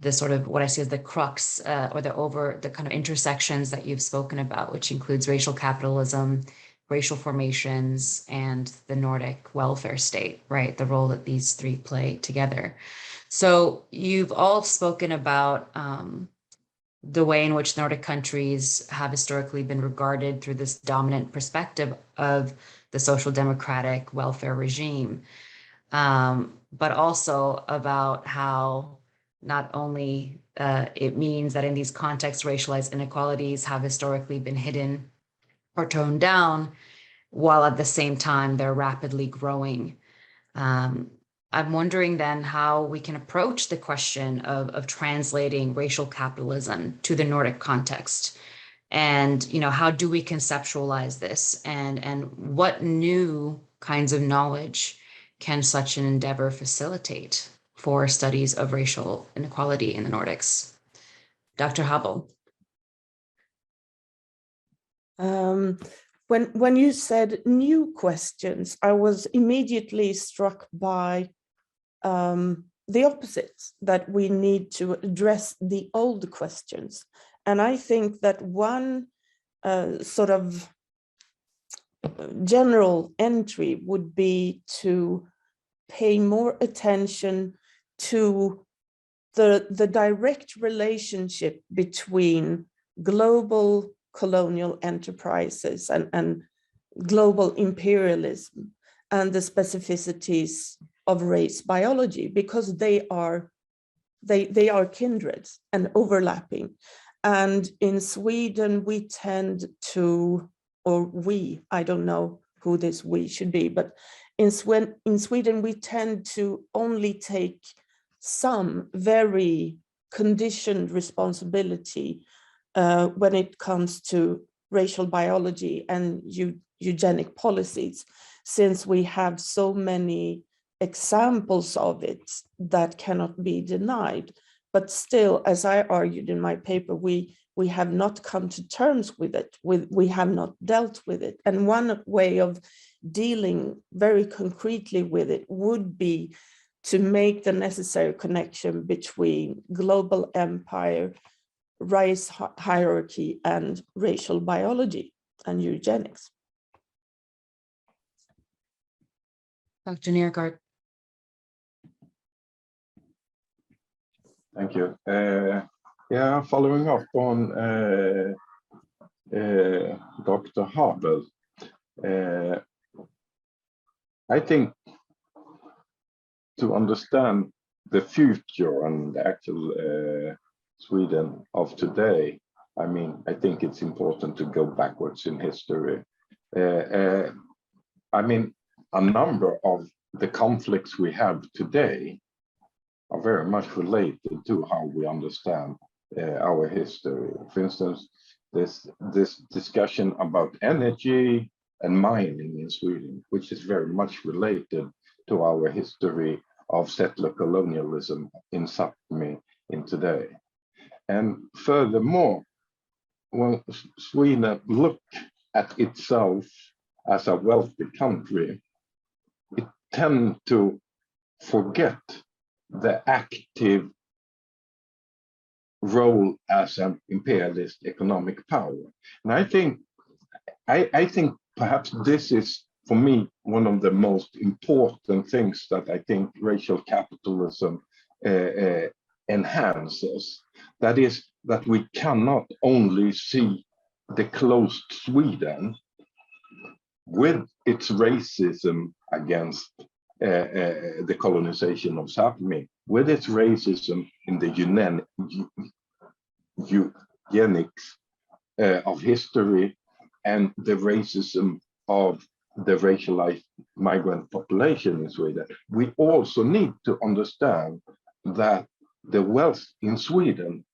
Speaker 2: the sort of what I see as the crux or the kind of intersections that you've spoken about, which includes racial capitalism, racial formations, and the Nordic welfare state, right? The role that these three play together. So you've all spoken about the way in which Nordic countries have historically been regarded through this dominant perspective of the social democratic welfare regime, but also about how not only it means that in these contexts, racialized inequalities have historically been hidden or toned down, while at the same time they're rapidly growing. I'm wondering then how we can approach the question of translating racial capitalism to the Nordic context. And, you know, how do we conceptualize this, and what new kinds of knowledge can such an endeavor facilitate for studies of racial inequality in the Nordics? Dr. Habel.
Speaker 4: When you said new questions, I was immediately struck by the opposites, that we need to address the old questions. And I think that one sort of general entry would be to pay more attention to the direct relationship between global colonial enterprises and global imperialism and the specificities of race biology, because they are kindred and overlapping. And in Sweden, we tend to, I don't know who this we should be, but in Sweden, we tend to only take some very conditioned responsibility when it comes to racial biology and eugenic policies, since we have so many examples of it that cannot be denied. But still, as I argued in my paper, we have not come to terms with it. We have not dealt with it. And one way of dealing very concretely with it would be to make the necessary connection between global empire, race hierarchy, and racial biology and eugenics.
Speaker 2: Dr. Neergaard.
Speaker 3: Thank you. Yeah, following up on Dr. Habel, I think to understand the future and the actual Sweden of today, I mean, I think it's important to go backwards in history. I mean, a number of the conflicts we have today are very much related to how we understand our history. For instance, this discussion about energy, and mining in Sweden, which is very much related to our history of settler colonialism in Sápmi in today. And furthermore, when Sweden looked at itself as a wealthy country, it tends to forget the active role as an imperialist economic power. And I think perhaps this is, for me, one of the most important things that I think racial capitalism enhances. That is, that we cannot only see the closed Sweden with its racism against the colonization of Sápmi, with its racism in the eugenics of history, and the racism of the racialized migrant population in Sweden. We also need to understand that the wealth in Sweden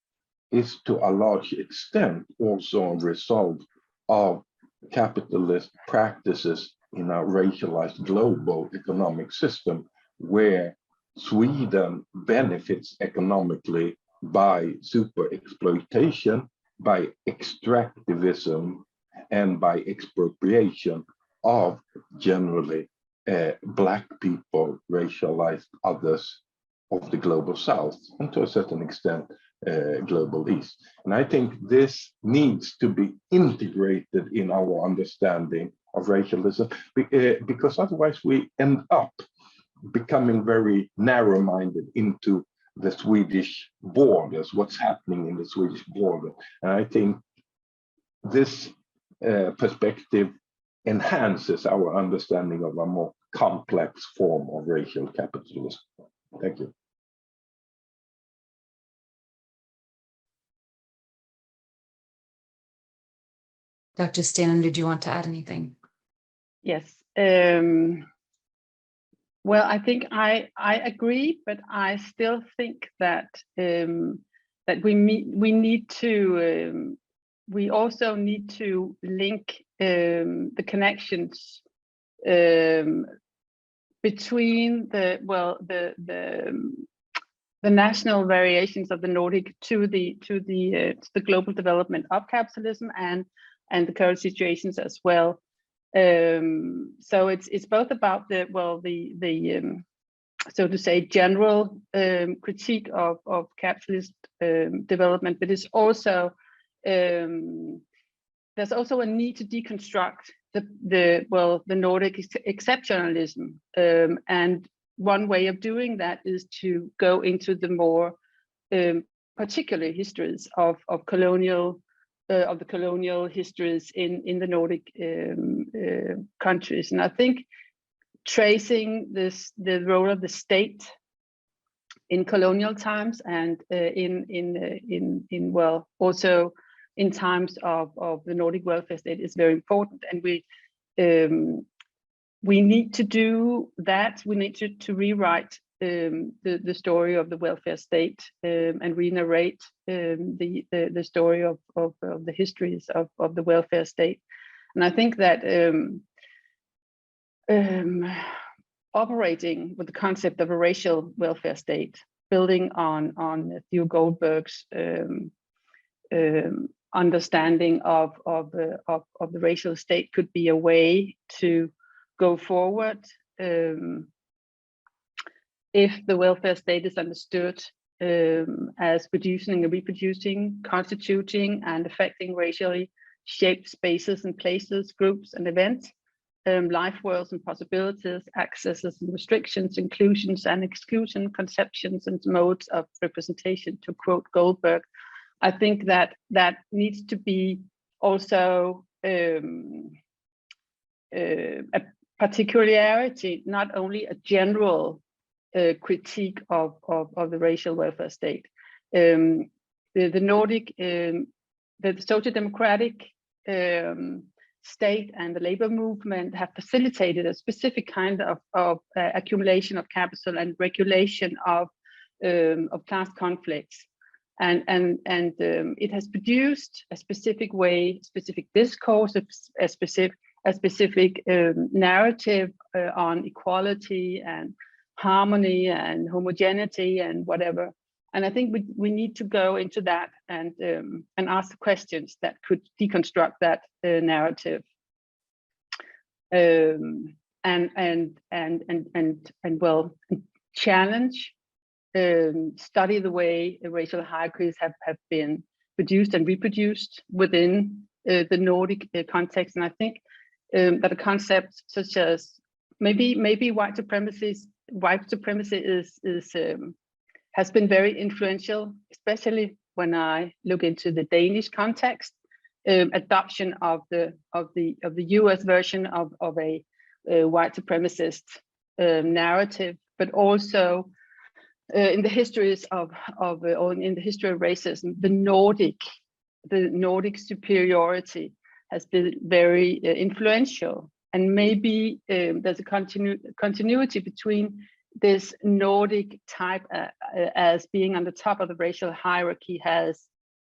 Speaker 3: is to a large extent also a result of capitalist practices in a racialized global economic system, where Sweden benefits economically by super exploitation, by extractivism, and by expropriation of generally Black people, racialized others of the global South, and to a certain extent global East. And I think this needs to be integrated in our understanding of racialism, because otherwise we end up becoming very narrow-minded into the Swedish borders, what's happening in the Swedish border. And I think this perspective enhances our understanding of a more complex form of racial capitalism. Thank you.
Speaker 2: Dr. Stenum, did you want to add anything?
Speaker 5: Yes. Well, I think I agree, but I still think that that we also need to link the connections between the national variations of the Nordic to the global development of capitalism and the current situations as well. So it's both about the so to say general critique of capitalist development, but it's also there's also a need to deconstruct the Nordic exceptionalism, and one way of doing that is to go into the more particular histories of the colonial histories in the Nordic countries. And I think tracing the role of the state in colonial times and also in times of the Nordic welfare state is very important. And we need to do that. We need to rewrite the story of the welfare state and re-narrate the story of the histories of the welfare state. And I think that operating with the concept of a racial welfare state, building on Theo Goldberg's understanding of the racial state, could be a way to go forward if the welfare state is understood as producing and reproducing, constituting and affecting racially shaped spaces and places, groups and events, life worlds and possibilities, accesses and restrictions, inclusions and exclusion, conceptions and modes of representation, to quote Goldberg. I think that needs to be also a particularity, not only a general critique of the racial welfare state. The Nordic, the social democratic state and the labor movement have facilitated a specific kind of accumulation of capital and regulation of class conflicts. And it has produced a specific way, specific discourse, a specific a specific narrative on equality and harmony and homogeneity and whatever. And I think we need to go into that and ask questions that could deconstruct that narrative. And well, challenge, study the way racial hierarchies have been produced and reproduced within the Nordic context. And I think that a concept such as maybe white supremacy has been very influential, especially when I look into the Danish context. Adoption of the US version of a white supremacist narrative, but also in the histories or in the history of racism, the Nordic superiority has been very influential, and maybe there's a continuity between this Nordic type as being on the top of the racial hierarchy has,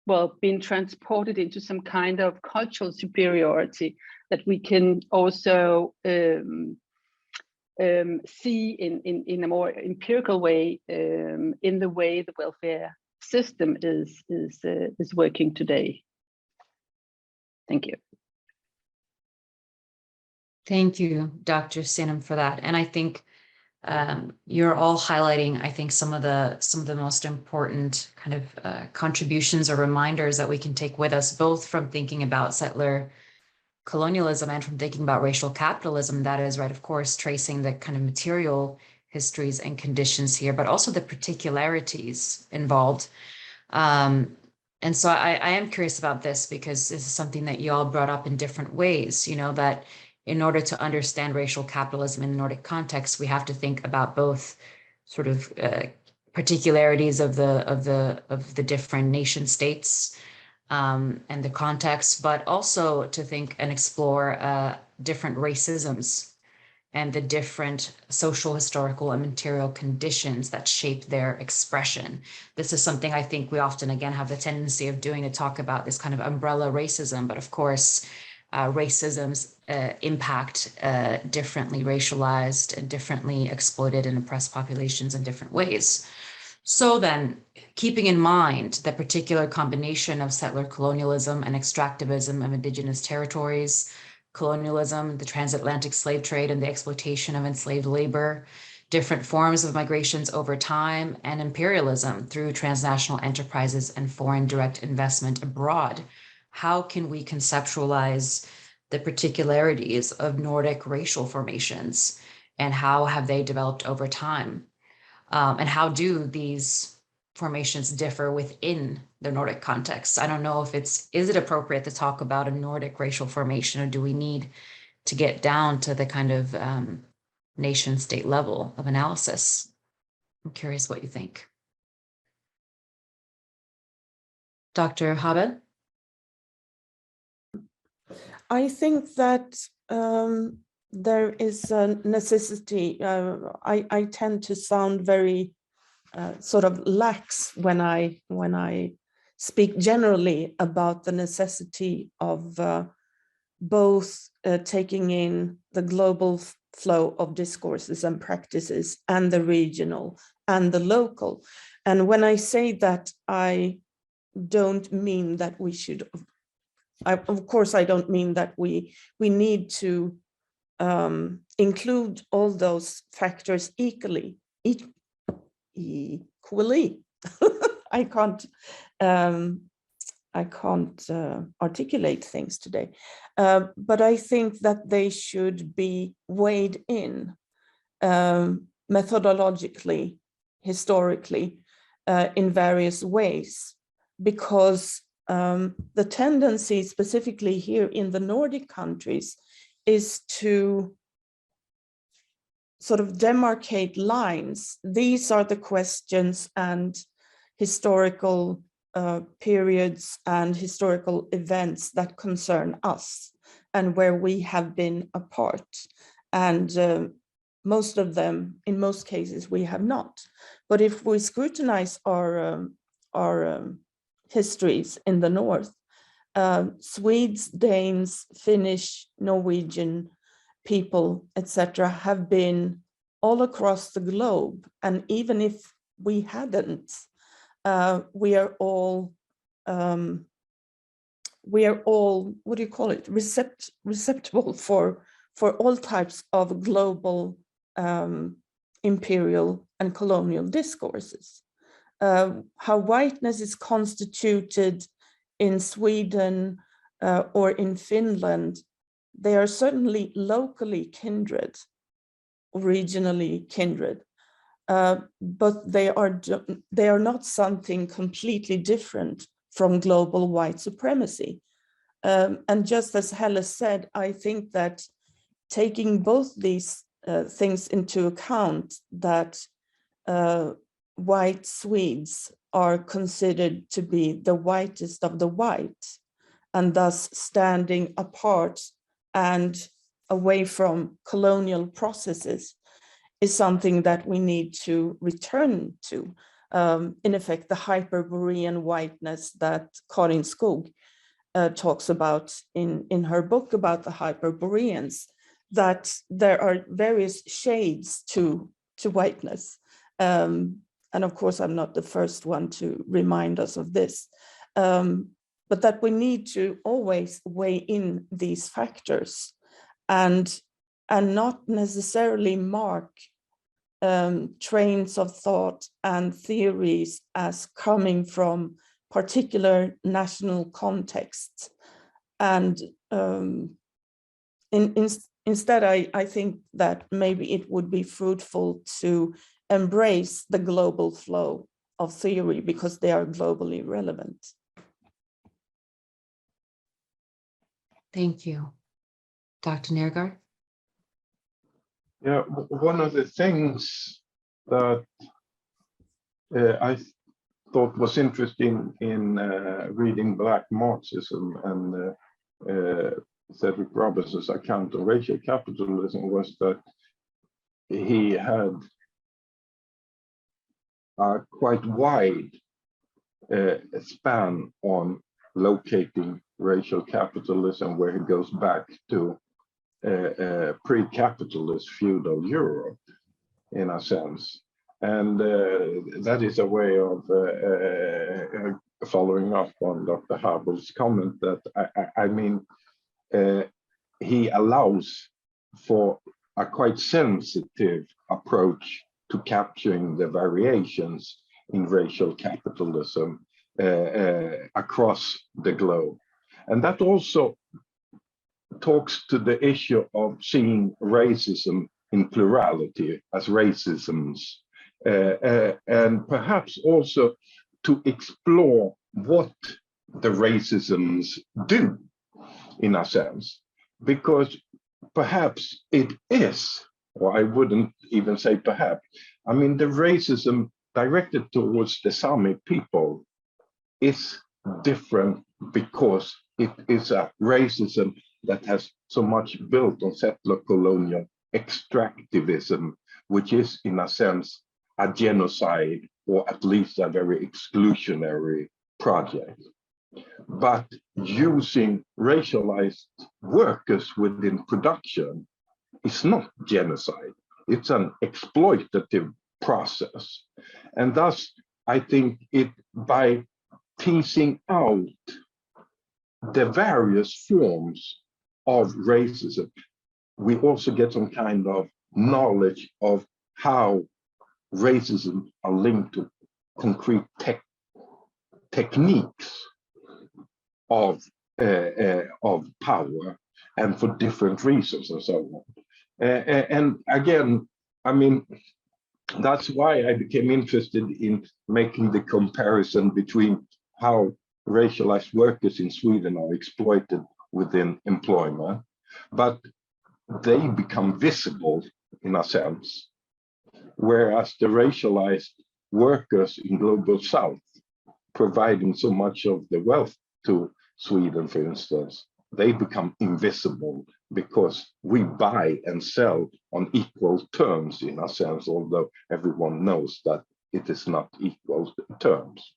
Speaker 5: well, been transported into some kind of cultural superiority that we can also see in a more empirical way in the way the welfare system is working today. Thank you.
Speaker 2: Thank you, Dr. Stenum, for that. And I think you're all highlighting, I think, some of the most important kind of contributions or reminders that we can take with us, both from thinking about settler colonialism and from thinking about racial capitalism. That is, right, of course, tracing the kind of material histories and conditions here, but also the particularities involved. And so I am curious about this, because this is something that you all brought up in different ways, you know, that in order to understand racial capitalism in the Nordic context, we have to think about both sort of particularities of the different nation states and the context, but also to think and explore different racisms and the different social, historical, and material conditions that shape their expression. This is something I think we often, again, have the tendency of doing, to talk about this kind of umbrella racism, but of course, racisms impact differently racialized and differently exploited and oppressed populations in different ways. So then, keeping in mind the particular combination of settler colonialism and extractivism of indigenous territories, colonialism, the transatlantic slave trade, and the exploitation of enslaved labor, different forms of migrations over time, and imperialism through transnational enterprises and foreign direct investment abroad, how can we conceptualize the particularities of Nordic racial formations, and how have they developed over time? And how do these formations differ within the Nordic context? I don't know if is it appropriate to talk about a Nordic racial formation, or do we need to get down to the kind of nation state level of analysis? I'm curious what you think. Dr. Habel?
Speaker 4: I think that there is a necessity. I tend to sound very sort of lax when I speak generally about the necessity of both taking in the global flow of discourses and practices, and the regional and the local. And when I say that, I don't mean that we should. Of course, I don't mean that we need to include all those factors equally. I can't articulate things today, but I think that they should be weighed in methodologically, historically, in various ways, because the tendency, specifically here in the Nordic countries, is to sort of demarcate lines. These are the questions and historical periods and historical events that concern us, and where we have been a part. And most of them, in most cases, we have not. But if we scrutinize our histories in the North, Swedes, Danes, Finnish, Norwegian people, etc., have been all across the globe. And even if we hadn't, we are all, what do you call it, receptible for all types of global imperial and colonial discourses. How whiteness is constituted in Sweden or in Finland, they are certainly locally kindred, regionally kindred, but they are not something completely different from global white supremacy. And just as Helle said, I think that taking both these things into account, that white Swedes are considered to be the whitest of the white, and thus standing apart and away from colonial processes, is something that we need to return to. In effect, the Hyperborean whiteness that Karin Skog talks about in her book about the Hyperboreans, that there are various shades to whiteness. And of course, I'm not the first one to remind us of this, but that we need to always weigh in these factors and not necessarily mark trains of thought and theories as coming from particular national contexts. And instead, I think that maybe it would be fruitful to embrace the global flow of theory because they are globally relevant.
Speaker 2: Thank you. Dr. Neergaard?
Speaker 3: Yeah, one of the things that I thought was interesting in reading Black Marxism and Cedric Robertson's account of racial capitalism was that he had a quite wide span on locating racial capitalism, where he goes back to pre-capitalist feudal Europe, in a sense. And that is a way of following up on Dr. Habel's comment that, I mean, he allows for a quite sensitive approach to capturing the variations in racial capitalism across the globe. And that also talks to the issue of seeing racism in plurality as racisms, and perhaps also to explore what the racisms do, in a sense, because perhaps it is, or I wouldn't even say perhaps, I mean, the racism directed towards the Sami people is different because it is a racism that has so much built on settler colonial extractivism, which is in a sense a genocide, or at least a very exclusionary project. But using racialized workers within production is not genocide, it's an exploitative process. And thus, I think by teasing out the various forms of racism, we also get some kind of knowledge of how racism are linked to concrete techniques of power, and for different reasons and so on. And again, I mean, that's why I became interested in making the comparison between how racialized workers in Sweden are exploited within employment, but they become visible in a sense, whereas the racialized workers in global South, providing so much of the wealth to Sweden, for instance, they become invisible because we buy and sell on equal terms, in a sense, although everyone knows that it is not equal terms.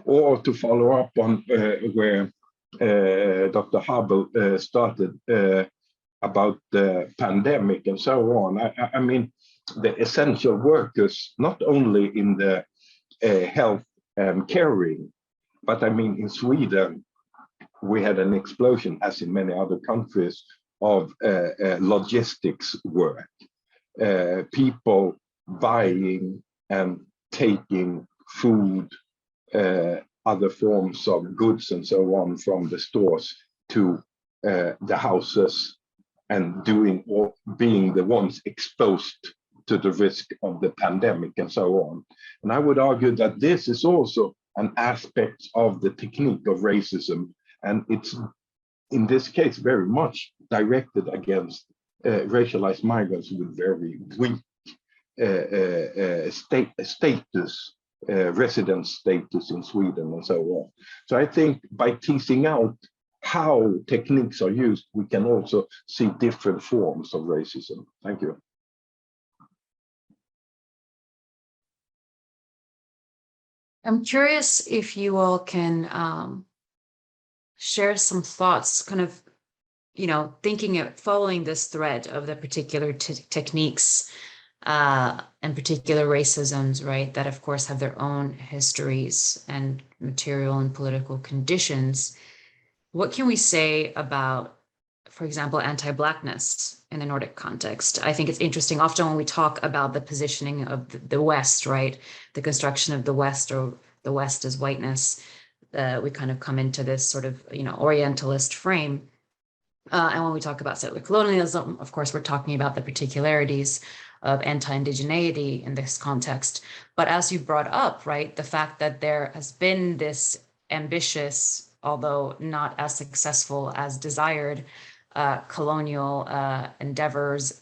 Speaker 3: Or to follow up on where Dr. Habel started about the pandemic and so on. I mean, the essential workers, not only in the health and caring, but I mean, in Sweden, we had an explosion, as in many other countries, of logistics work. People buying and taking food, other forms of goods and so on from the stores to the houses, and being the ones exposed to the risk of the pandemic and so on. And I would argue that this is also an aspect of the technique of racism, and it's in this case very much directed against racialized migrants with very weak status, residence status in Sweden and so on. So I think by teasing out how techniques are used, we can also see different forms of racism. Thank you.
Speaker 2: I'm curious if you all can share some thoughts, kind of, following this thread of the particular techniques and particular racisms, right, that of course have their own histories and material and political conditions. What can we say about, for example, anti-Blackness in the Nordic context? I think it's interesting, often when we talk about the positioning of the West, right, the construction of the West, or the West as whiteness, we kind of come into this sort of, Orientalist frame. And when we talk about settler colonialism, of course, we're talking about the particularities of anti-indigeneity in this context. But as you brought up, right, the fact that there has been this ambitious, although not as successful as desired, colonial endeavors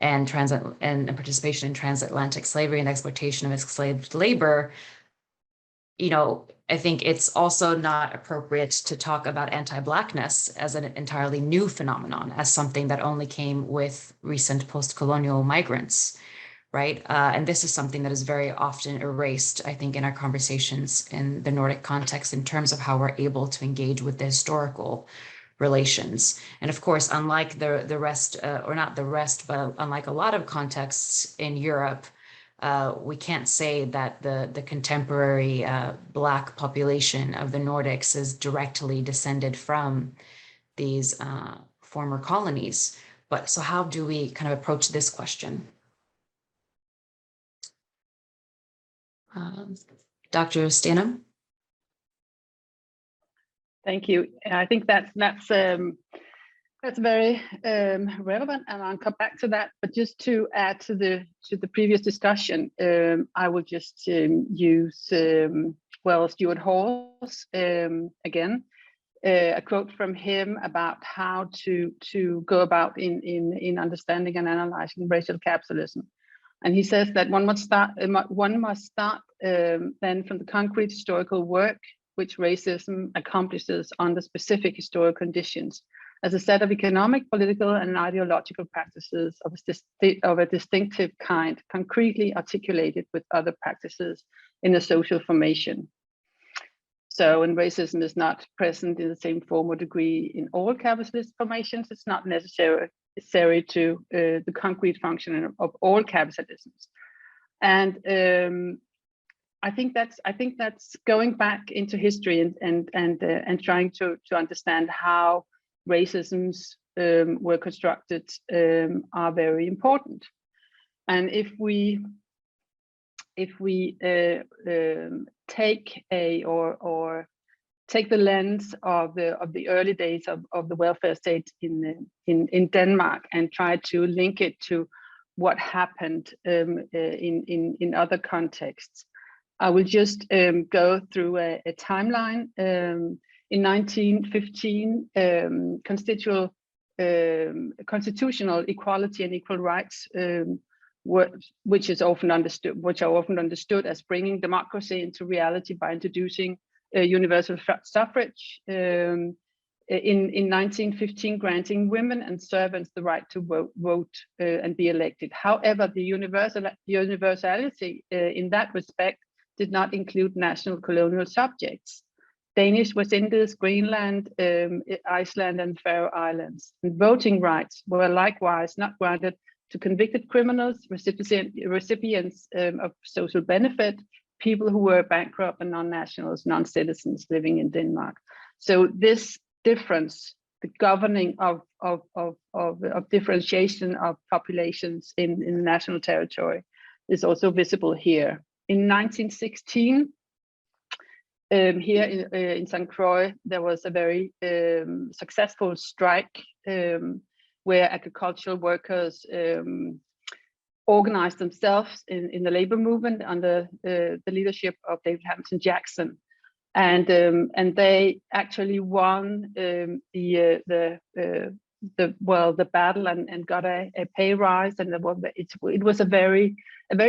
Speaker 2: and participation in transatlantic slavery and exploitation of enslaved labor, I think it's also not appropriate to talk about anti-Blackness as an entirely new phenomenon, as something that only came with recent post-colonial migrants, right? And this is something that is very often erased, I think, in our conversations in the Nordic context in terms of how we're able to engage with the historical relations. And of course, unlike the rest, or not the rest, but unlike a lot of contexts in Europe, we can't say that the contemporary Black population of the Nordics is directly descended from these former colonies. But so how do we kind of approach this question? Dr. Stenum?
Speaker 5: Thank you. I think that's very relevant, and I'll come back to that. But just to add to the previous discussion, I will just use Stuart Hall's again, a quote from him about how to go about in understanding and analyzing racial capitalism. And he says that one must start then from the concrete historical work which racism accomplishes under specific historical conditions, as a set of economic, political, and ideological practices of a distinctive kind, concretely articulated with other practices in a social formation. So when racism is not present in the same form or degree in all capitalist formations, it's not necessary to the concrete function of all capitalisms. And I think that's going back into history and trying to understand how racisms were constructed are very important. And if we take take the lens of the early days of the welfare state in Denmark and try to link it to what happened in other contexts, I will just go through a timeline. In 1915, constitutional equality and equal rights, which are often understood as bringing democracy into reality by introducing universal suffrage. In 1915, granting women and servants the right to vote and be elected. However, the universality in that respect did not include national colonial subjects. Danish West Indies, Greenland, Iceland, and Faroe Islands. And voting rights were likewise not granted to convicted criminals, recipients of social benefit, people who were bankrupt, and non-nationals, non-citizens living in Denmark. So this difference, the governing of differentiation of populations in the national territory, is also visible here. In 1916, here in St. Croix, there was a very successful strike where agricultural workers organized themselves in the labor movement under the leadership of David Hamilton Jackson, and they actually won the battle and got a pay rise, and it was a very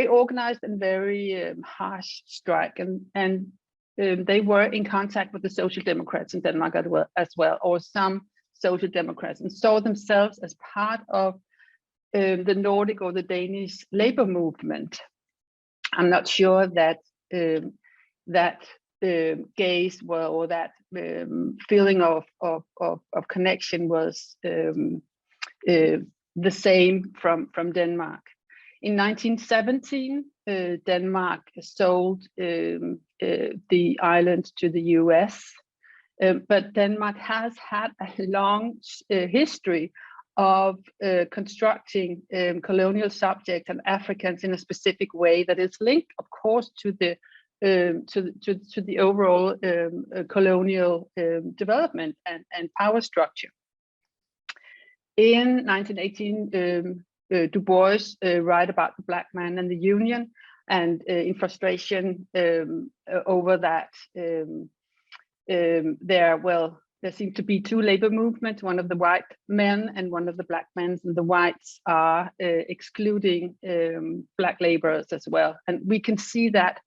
Speaker 5: organized and very harsh strike, and they were in contact with the Social Democrats in Denmark as well, or some Social Democrats, and saw themselves as part of the Nordic or the Danish labor movement. I'm not sure that that gaze or that feeling of connection was the same from Denmark. In 1917, Denmark sold the island to the US, but Denmark has had a long history of constructing colonial subjects and Africans in a specific way that is linked, of course, to the overall colonial development and power structure. In 1918, Du Bois write about the black man and the union, and in frustration over that, there seem to be two labor movements, one of the white men and one of the black men, and the whites are excluding black laborers as well. And we can see that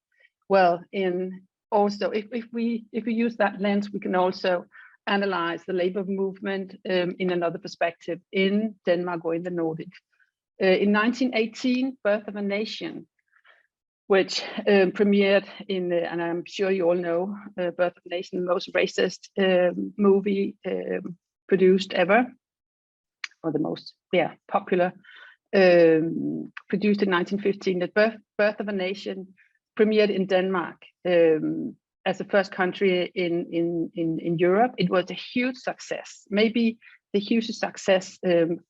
Speaker 5: well in also, if we use that lens, we can also analyze the labor movement in another perspective in Denmark or in the Nordics. In 1918, Birth of a Nation, which premiered in, and I'm sure you all know, Birth of a Nation, the most racist movie produced ever, or the most popular, produced in 1915. The Birth of a Nation premiered in Denmark as the first country in Europe. It was a huge success, maybe the hugest success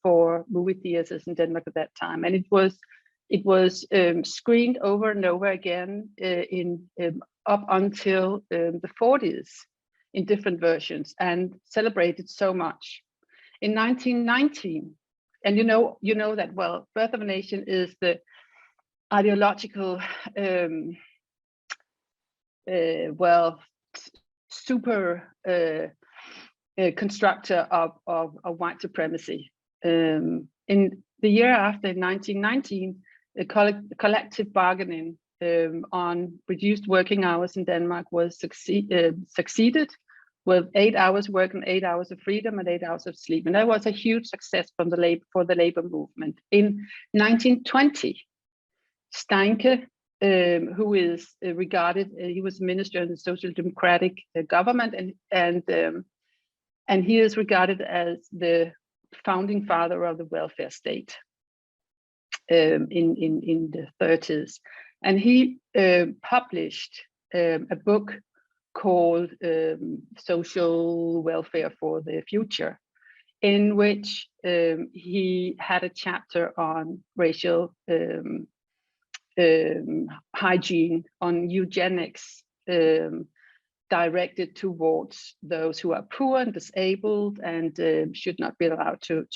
Speaker 5: for movie theaters in Denmark at that time, and it was screened over and over again up until the 40s in different versions, and celebrated so much. In 1919, and you know that well, Birth of a Nation is the ideological super constructor of white supremacy. In the year after, 1919, the collective bargaining on reduced working hours in Denmark was succeeded with 8 hours work and 8 hours of freedom and 8 hours of sleep. And that was a huge success for the labor movement. In 1920, Steinke, who is regarded, he was minister in the Social Democratic government, and he is regarded as the founding father of the welfare state in the 30s. And he published a book called Social Welfare for the Future, in which he had a chapter on racial hygiene, on eugenics, directed towards those who are poor and disabled and should not be allowed to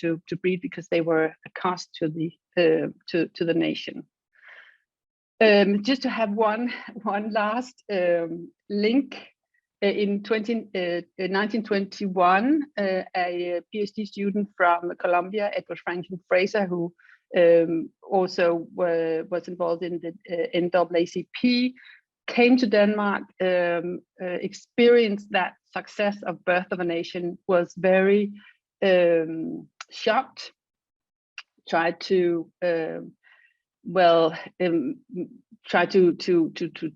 Speaker 5: breed because they were a cost to the nation. Just to have one last link, in 1921, a PhD student from Columbia, Edward Franklin Fraser, who also was involved in the NAACP, came to Denmark, experienced that success of Birth of a Nation, was very shocked, tried to try to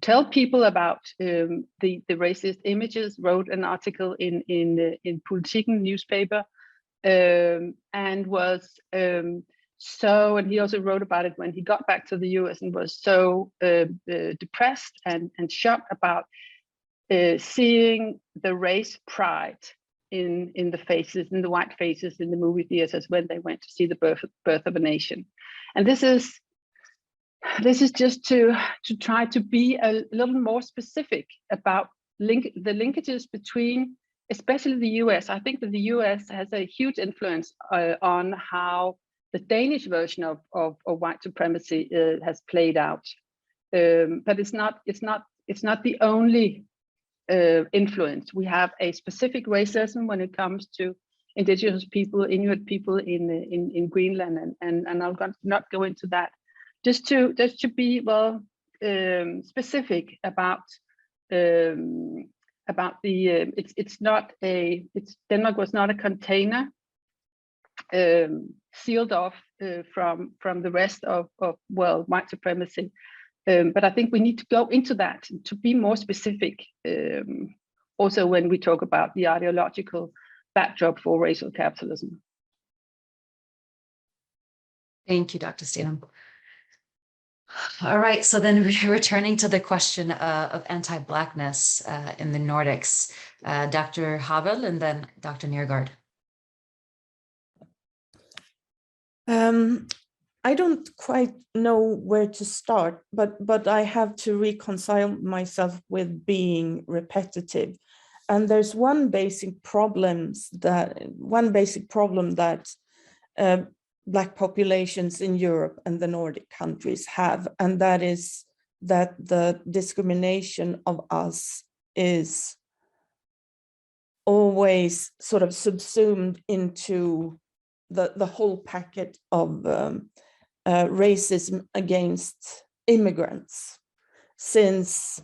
Speaker 5: tell people about the racist images. Wrote an article in Politiken newspaper, and was and he also wrote about it when he got back to the US, and was so depressed and shocked about seeing the race pride in the faces, in the white faces in the movie theaters when they went to see the birth of a nation. And this is just to try to be a little more specific about the linkages between, especially the US. I think that the US has a huge influence on how the Danish version of white supremacy has played out. But it's not the only influence. We have a specific racism when it comes to indigenous people, Inuit people in Greenland, and I'll not go into that. Just to be specific about the Denmark was not a container sealed off from the rest of white supremacy. But I think we need to go into that to be more specific, also when we talk about the ideological backdrop for racial capitalism.
Speaker 2: Thank you, Dr. Stenum. All right, so then returning to the question of anti-Blackness in the Nordics, Dr. Habel and then Dr. Neergaard.
Speaker 4: I don't quite know where to start, but I have to reconcile myself with being repetitive. And there's one basic problem that Black populations in Europe and the Nordic countries have, and that is that the discrimination of us is always sort of subsumed into the whole packet of racism against immigrants, since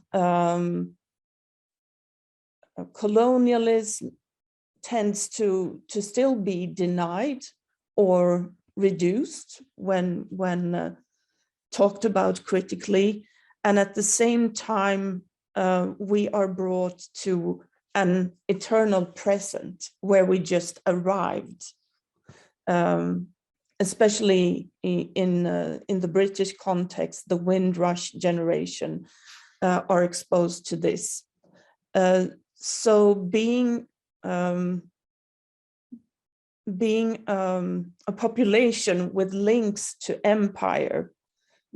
Speaker 4: colonialism tends to still be denied or reduced when talked about critically, and at the same time we are brought to an eternal present where we just arrived. Especially in the British context, the Windrush generation are exposed to this. So being a population with links to empire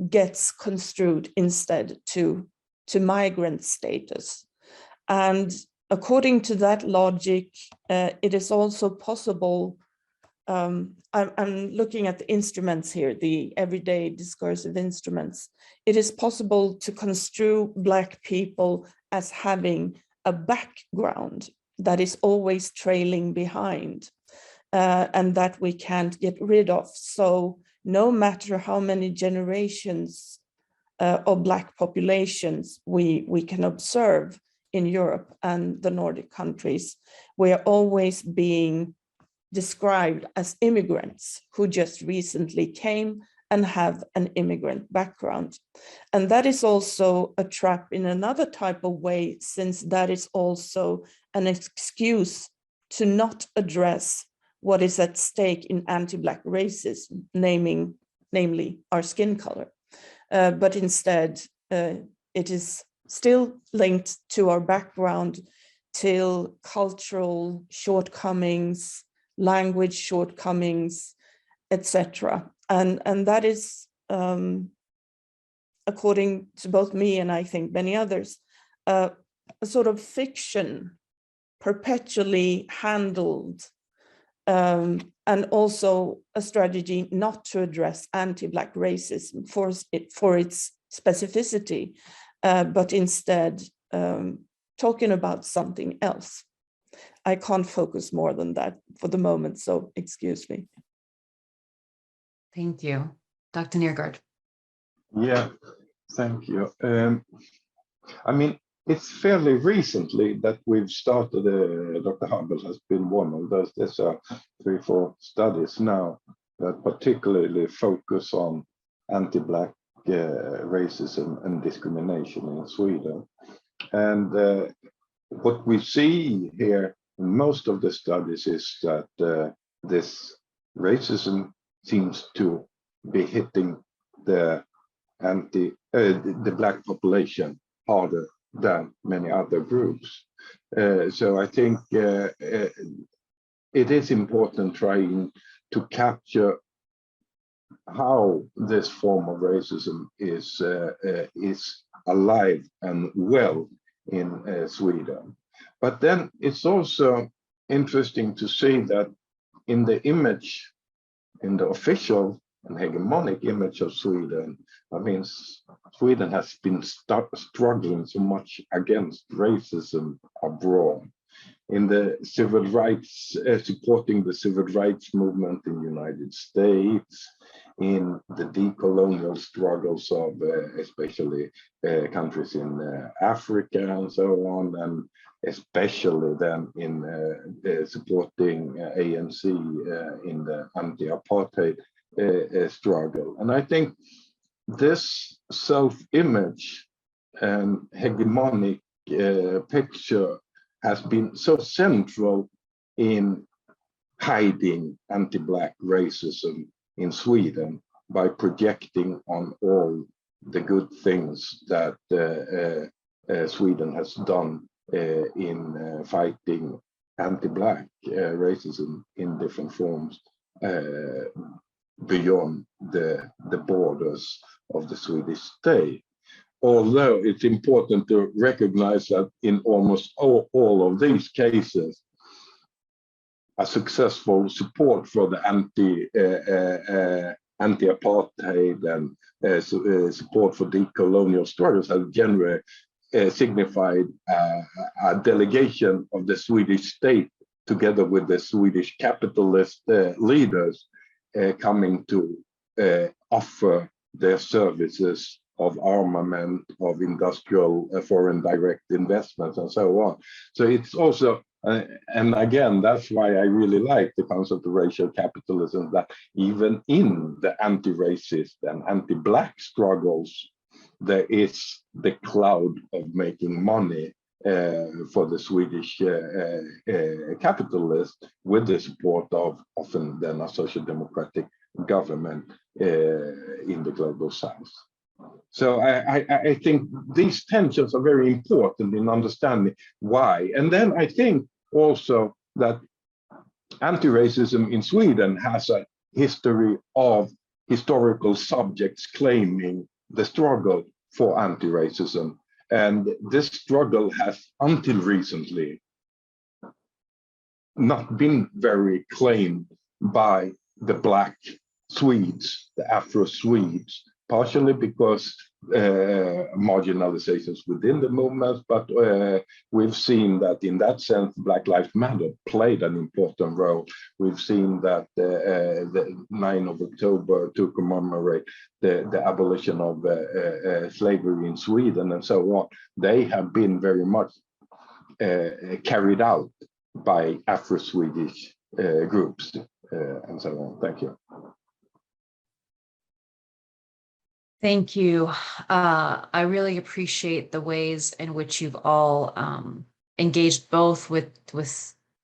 Speaker 4: gets construed instead to migrant status. And according to that logic, it is also possible. I'm looking at the instruments here, the everyday discursive instruments. It is possible to construe Black people as having a background that is always trailing behind, and that we can't get rid of. So no matter how many generations of Black populations we can observe in Europe and the Nordic countries, we are always being described as immigrants who just recently came and have an immigrant background. And that is also a trap in another type of way, since that is also an excuse to not address what is at stake in anti-Black racism, namely our skin color. But instead, it is still linked to our background, till cultural shortcomings, language shortcomings, etc. And that is, according to both me and I think many others, a sort of fiction perpetually handled, and also a strategy not to address anti-Black racism for its specificity, but instead talking about something else. I can't focus more than that for the moment, so excuse me.
Speaker 2: Thank you. Dr. Neergaard.
Speaker 3: Yeah, thank you. I mean, it's fairly recently that we've started, Dr. Habel has been one of those. There's 3-4 studies now that particularly focus on anti-Black racism and discrimination in Sweden. And what we see here in most of the studies is that this racism seems to be hitting the Black population harder than many other groups. So I think it is important trying to capture how this form of racism is alive and well in Sweden. But then it's also interesting to see that in the image, in the official and hegemonic image of Sweden, I mean, Sweden has been struggling so much against racism abroad. In the civil rights, supporting the civil rights movement in the United States, in the decolonial struggles of especially countries in Africa and so on, and especially then in supporting ANC in the anti-apartheid struggle. And I think this self-image and hegemonic picture has been so central in hiding anti-Black racism in Sweden by projecting on all the good things that Sweden has done in fighting anti-Black racism in different forms beyond the borders of the Swedish state. Although it's important to recognize that in almost all of these cases, a successful support for the anti-apartheid and support for decolonial struggles has generally signified a delegation of the Swedish state together with the Swedish capitalist leaders coming to offer their services of armament, of industrial foreign direct investments, and so on. So it's also, and again, that's why I really like the concept of racial capitalism, that even in the anti-racist and anti-Black struggles, there is the cloud of making money for the Swedish capitalists with the support of often then a social democratic government in the global south. So I think these tensions are very important in understanding why. And then I think also that anti-racism in Sweden has a history of historical subjects claiming the struggle for anti-racism. And this struggle has, until recently, not been very claimed by the Black Swedes, the Afro-Swedes, partially because marginalizations within the movements, but we've seen that in that sense, Black Lives Matter played an important role. We've seen that the 9th of October to commemorate the abolition of slavery in Sweden and so on, they have been very much carried out by Afro-Swedish groups and so on. Thank you.
Speaker 2: Thank you. I really appreciate the ways in which you've all engaged both with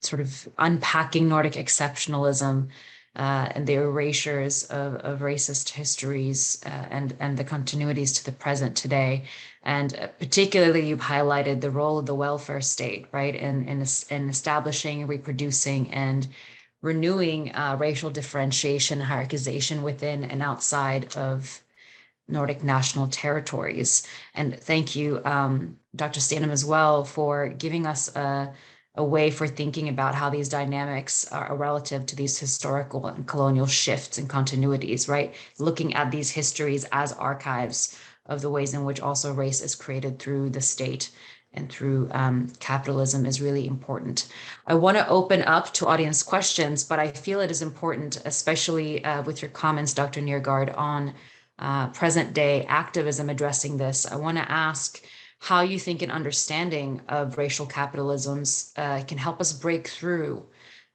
Speaker 2: sort of unpacking Nordic exceptionalism and the erasures of racist histories and the continuities to the present today. And particularly, you've highlighted the role of the welfare state, right, in establishing, reproducing, and renewing racial differentiation, hierarchization within and outside of Nordic national territories. And thank you, Dr. Stenum, as well, for giving us a way for thinking about how these dynamics are relative to these historical and colonial shifts and continuities, right? Looking at these histories as archives of the ways in which also race is created through the state and through capitalism is really important. I want to open up to audience questions, but I feel it is important, especially with your comments, Dr. Neergaard, on present day activism addressing this. I want to ask how you think an understanding of racial capitalisms can help us break through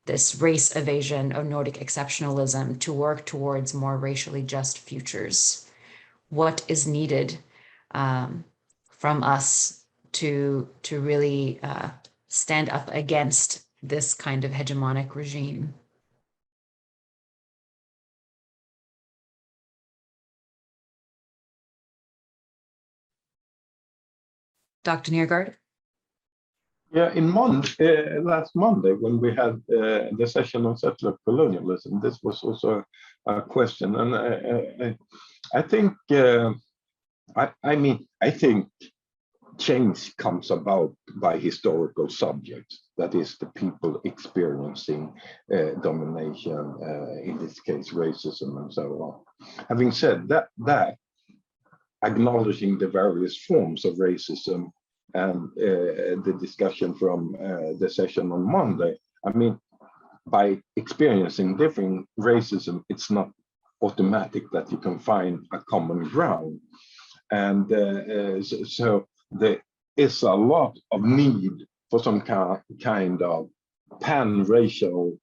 Speaker 2: this race evasion of Nordic exceptionalism to work towards more racially just futures. what is needed from us to really stand up against this kind of hegemonic regime. Dr. Neergaard?
Speaker 3: Yeah, last Monday, when we had the session on settler colonialism, this was also a question, and I think, I think change comes about by historical subjects. That is, the people experiencing domination, in this case, racism, and so on. Having said that, acknowledging the various forms of racism and the discussion from the session on Monday, I mean, by experiencing different racism, it's not automatic that you can find a common ground. And so there is a lot of need for some kind of pan-racial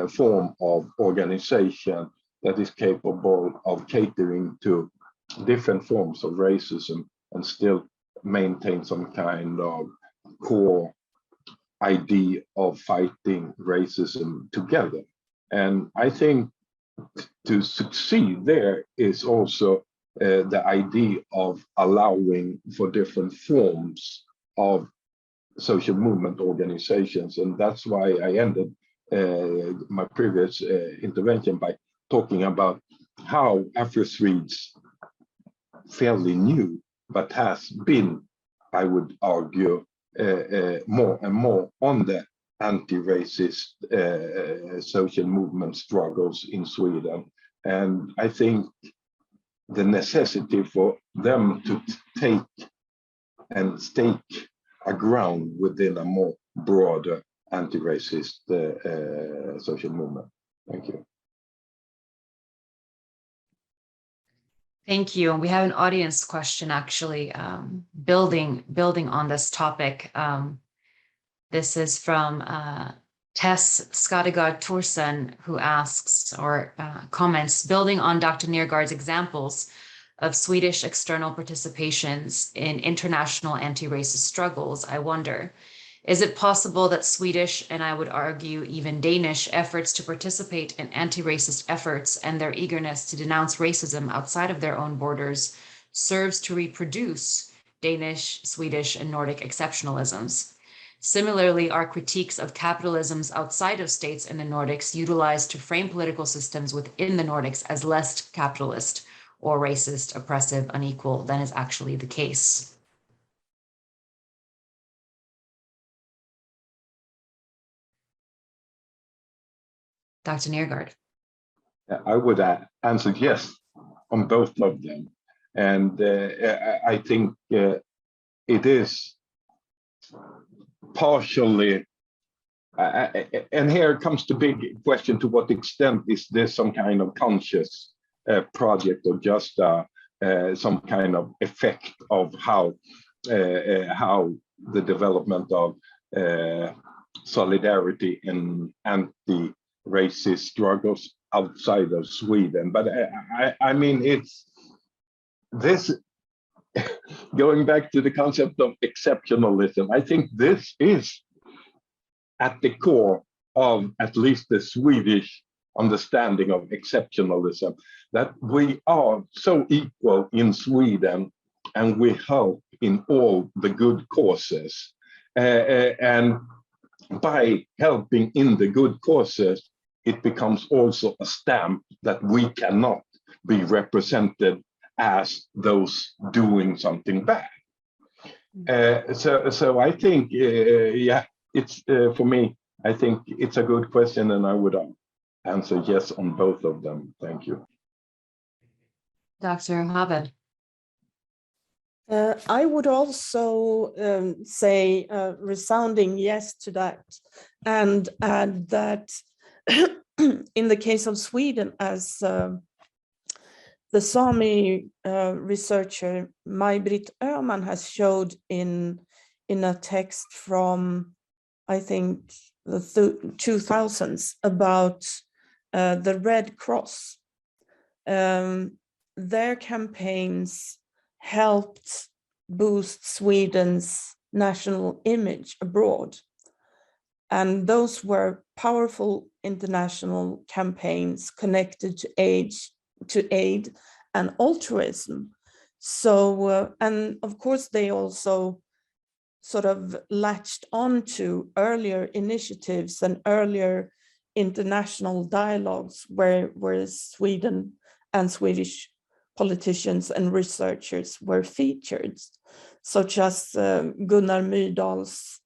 Speaker 3: form of organization that is capable of catering to different forms of racism and still maintain some kind of core idea of fighting racism together. And I think to succeed there is also the idea of allowing for different forms of social movement organizations. And that's why I ended my previous intervention by talking about how Afro-Swedes, fairly new, but has been, I would argue, more and more on the anti-racist social movement struggles in Sweden. And I think the necessity for them to take and stake a ground within a more broader anti-racist social movement. Thank you.
Speaker 2: Thank you. And we have an audience question, actually, building on this topic. This is from Tess Skadegaard Thorsen, who asks or comments, building on Dr. Neergaard's examples of Swedish external participations in international anti-racist struggles, I wonder, is it possible that Swedish, and I would argue even Danish, efforts to participate in anti-racist efforts and their eagerness to denounce racism outside of their own borders serves to reproduce Danish, Swedish, and Nordic exceptionalisms? Similarly, are critiques of capitalisms outside of states in the Nordics utilized to frame political systems within the Nordics as less capitalist or racist, oppressive, unequal than is actually the case? Dr. Neergaard.
Speaker 3: I would answer yes on both of them. And I think it is partially, and here comes the big question, to what extent is this some kind of conscious project or just some kind of effect of how the development of solidarity in anti-racist struggles outside of Sweden. But I mean, it's this, going back to the concept of exceptionalism, I think this is at the core of at least the Swedish understanding of exceptionalism, that we are so equal in Sweden and we help in all the good causes. And by helping in the good causes, it becomes also a stamp that we cannot be represented as those doing something bad. So I think, yeah, it's for me, I think it's a good question, and I would answer yes on both of them. Thank you.
Speaker 2: Dr. Habel.
Speaker 4: I would also say a resounding yes to that, and add that in the case of Sweden, as the Sami researcher Maj-Britt Öhman has showed in a text from, I think, the 2000s about the Red Cross. their campaigns helped boost Sweden's national image abroad. And those were powerful international campaigns connected to aid and altruism. So, and of course, they also sort of latched onto earlier initiatives and earlier international dialogues where Sweden and Swedish politicians and researchers were featured, such as Gunnar Myrdal's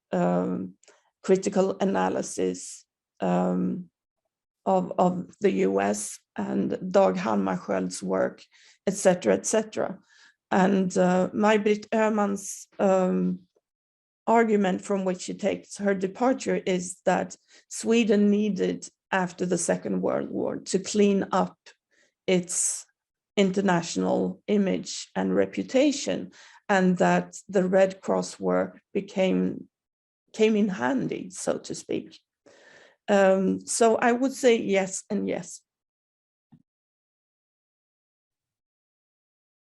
Speaker 4: critical analysis of the US and Dag Hammarskjöld's work, etc., etc. And Maj-Britt Öhman's argument from which she takes her departure is that Sweden needed, after the Second World War, to clean up its international image and reputation, and that the Red Cross work came in handy, so to speak. So I would say yes and yes.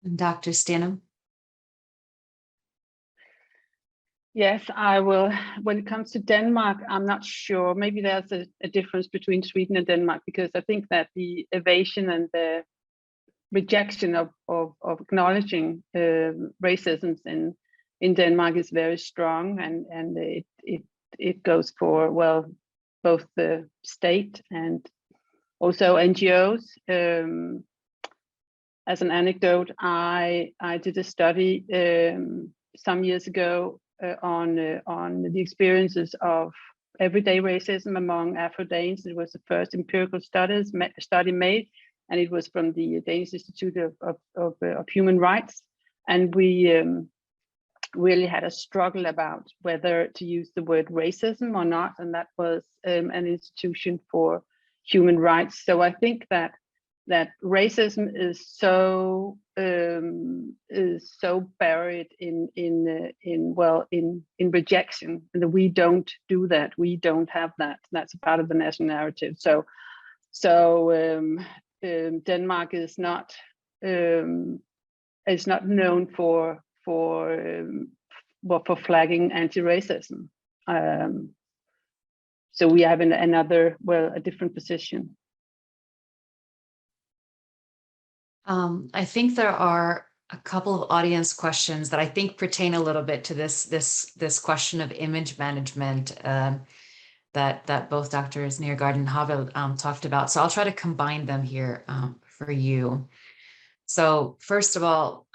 Speaker 2: Dr. Stenum?
Speaker 5: Yes, I will. When it comes to Denmark, I'm not sure. Maybe there's a difference between Sweden and Denmark, because I think that the evasion and the rejection of acknowledging racism in Denmark is very strong, and it goes for, well, both the state and also NGOs. As an anecdote, I did a study some years ago on the experiences of everyday racism among Afro-Danes. It was the first empirical study made, and it was from the Danish Institute of Human Rights. And we really had a struggle about whether to use the word racism or not, and that was an institution for human rights. So I think that racism is so buried in rejection, and that we don't do that. We don't have that. That's part of the national narrative. So Denmark is not known for flagging anti-racism. So we have a different position.
Speaker 2: I think there are a couple of audience questions that I think pertain a little bit to this question of image management that both Drs. Neergaard and Habel talked about. So I'll try to combine them here for you. So first of all,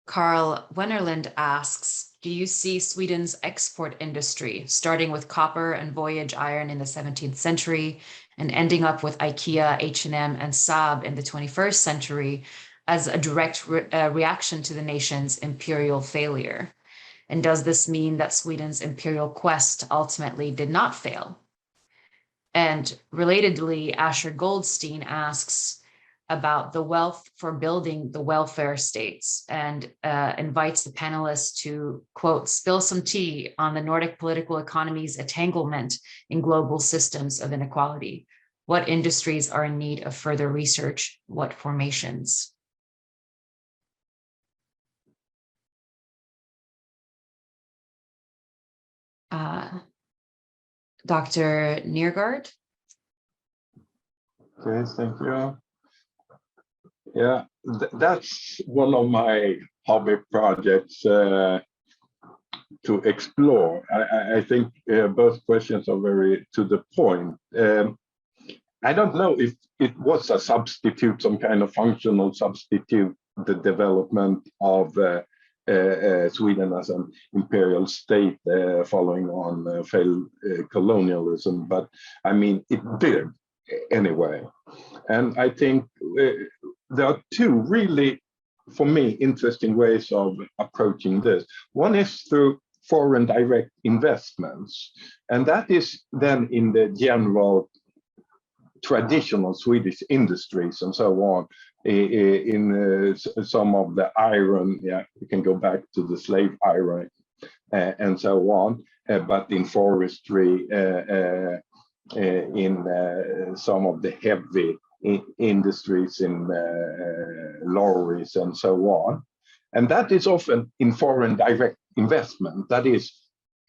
Speaker 2: Carl Wennerland asks, do you see Sweden's export industry, starting with copper and voyage iron in the 17th century and ending up with IKEA, H&M, and Saab in the 21st century, as a direct reaction to the nation's imperial failure? And does this mean that Sweden's imperial quest ultimately did not fail? And relatedly, Asher Goldstein asks about the wealth for building the welfare states, and invites the panelists to, quote, spill some tea on the Nordic political economy's entanglement in global systems of inequality. What industries are in need of further research? What formations? Dr. Neergaard?
Speaker 3: Okay, thank you. Yeah, that's one of my hobby projects to explore. I think both questions are very to the point. I don't know if it was a substitute, some kind of functional substitute, the development of Sweden as an imperial state following on failed colonialism, but I mean, it did anyway. And I think there are two really, for me, interesting ways of approaching this. One is through foreign direct investments, and that is then in the general traditional Swedish industries and so on, in some of the iron, yeah, you can go back to the slave iron and so on, but in forestry, in some of the heavy industries, in lorries and so on. And that is often in foreign direct investment that is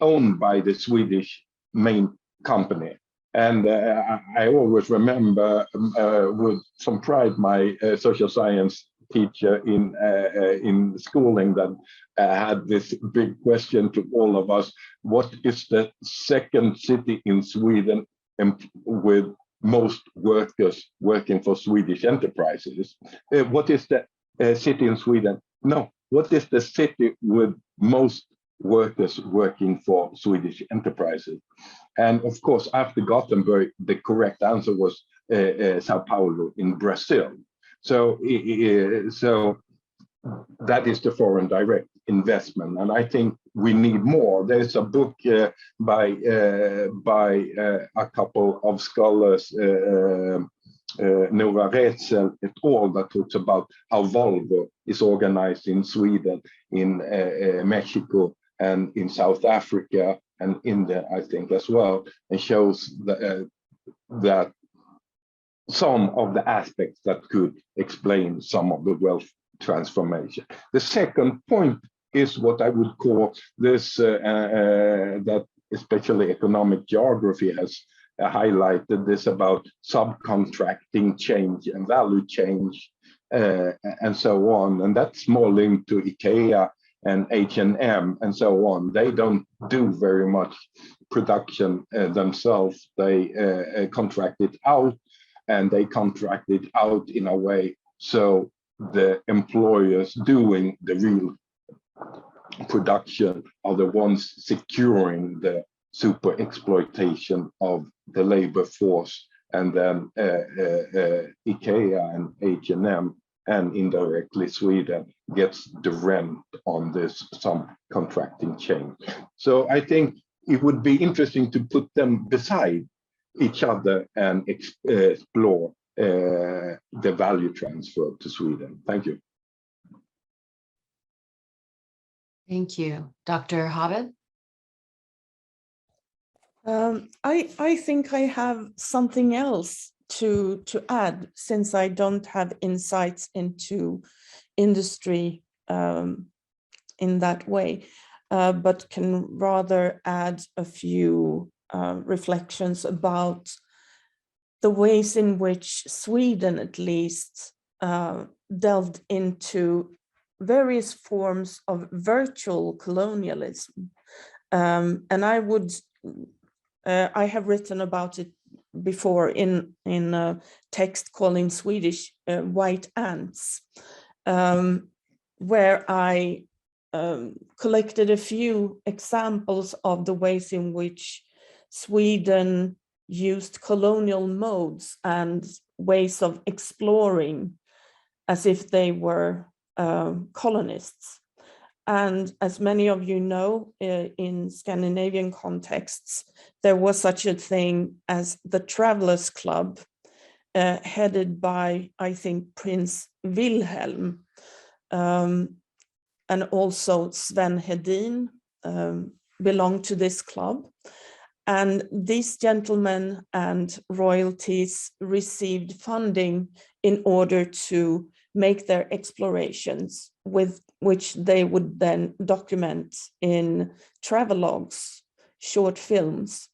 Speaker 3: owned by the Swedish main company. And I always remember with some pride my social science teacher in schooling that had this big question to all of us: what is the second city in Sweden with most workers working for Swedish enterprises? What is the city in Sweden? No, what is the city with most workers working for Swedish enterprises? And of course, after Gothenburg, the correct answer was Sao Paulo in Brazil. So that is the foreign direct investment, and I think we need more. There's a book by a couple of scholars, Nora Rätzel et al., that talks about how Volvo is organized in Sweden, in Mexico, and in South Africa, and India, I think, as well, and shows that some of the aspects that could explain some of the wealth transformation. The second point is what I would call this, that especially economic geography has highlighted this, about subcontracting change and value change and so on. And that's more linked to IKEA and H&M and so on. They don't do very much production themselves. They contract it out, and they contract it out in a way so the employers doing the real production are the ones securing the super exploitation of the labor force, and then IKEA and H&M and indirectly Sweden gets the rent on this some contracting chain. So I think it would be interesting to put them beside each other and explore the value transfer to Sweden. Thank you.
Speaker 2: Thank you. Dr. Habel?
Speaker 4: I think I have something else to add, since I don't have insights into industry in that way, but can rather add a few reflections about the ways in which Sweden, at least, delved into various forms of virtual colonialism. And I have written about it before in a text called in Swedish White Ants, where I collected a few examples of the ways in which Sweden used colonial modes and ways of exploring as if they were colonists. And as many of you know, in Scandinavian contexts, there was such a thing as the Travelers Club, headed by, I think, Prince Wilhelm, and also Sven Hedin belonged to this club. And these gentlemen and royalties received funding in order to make their explorations, with which they would then document in travelogues, short films.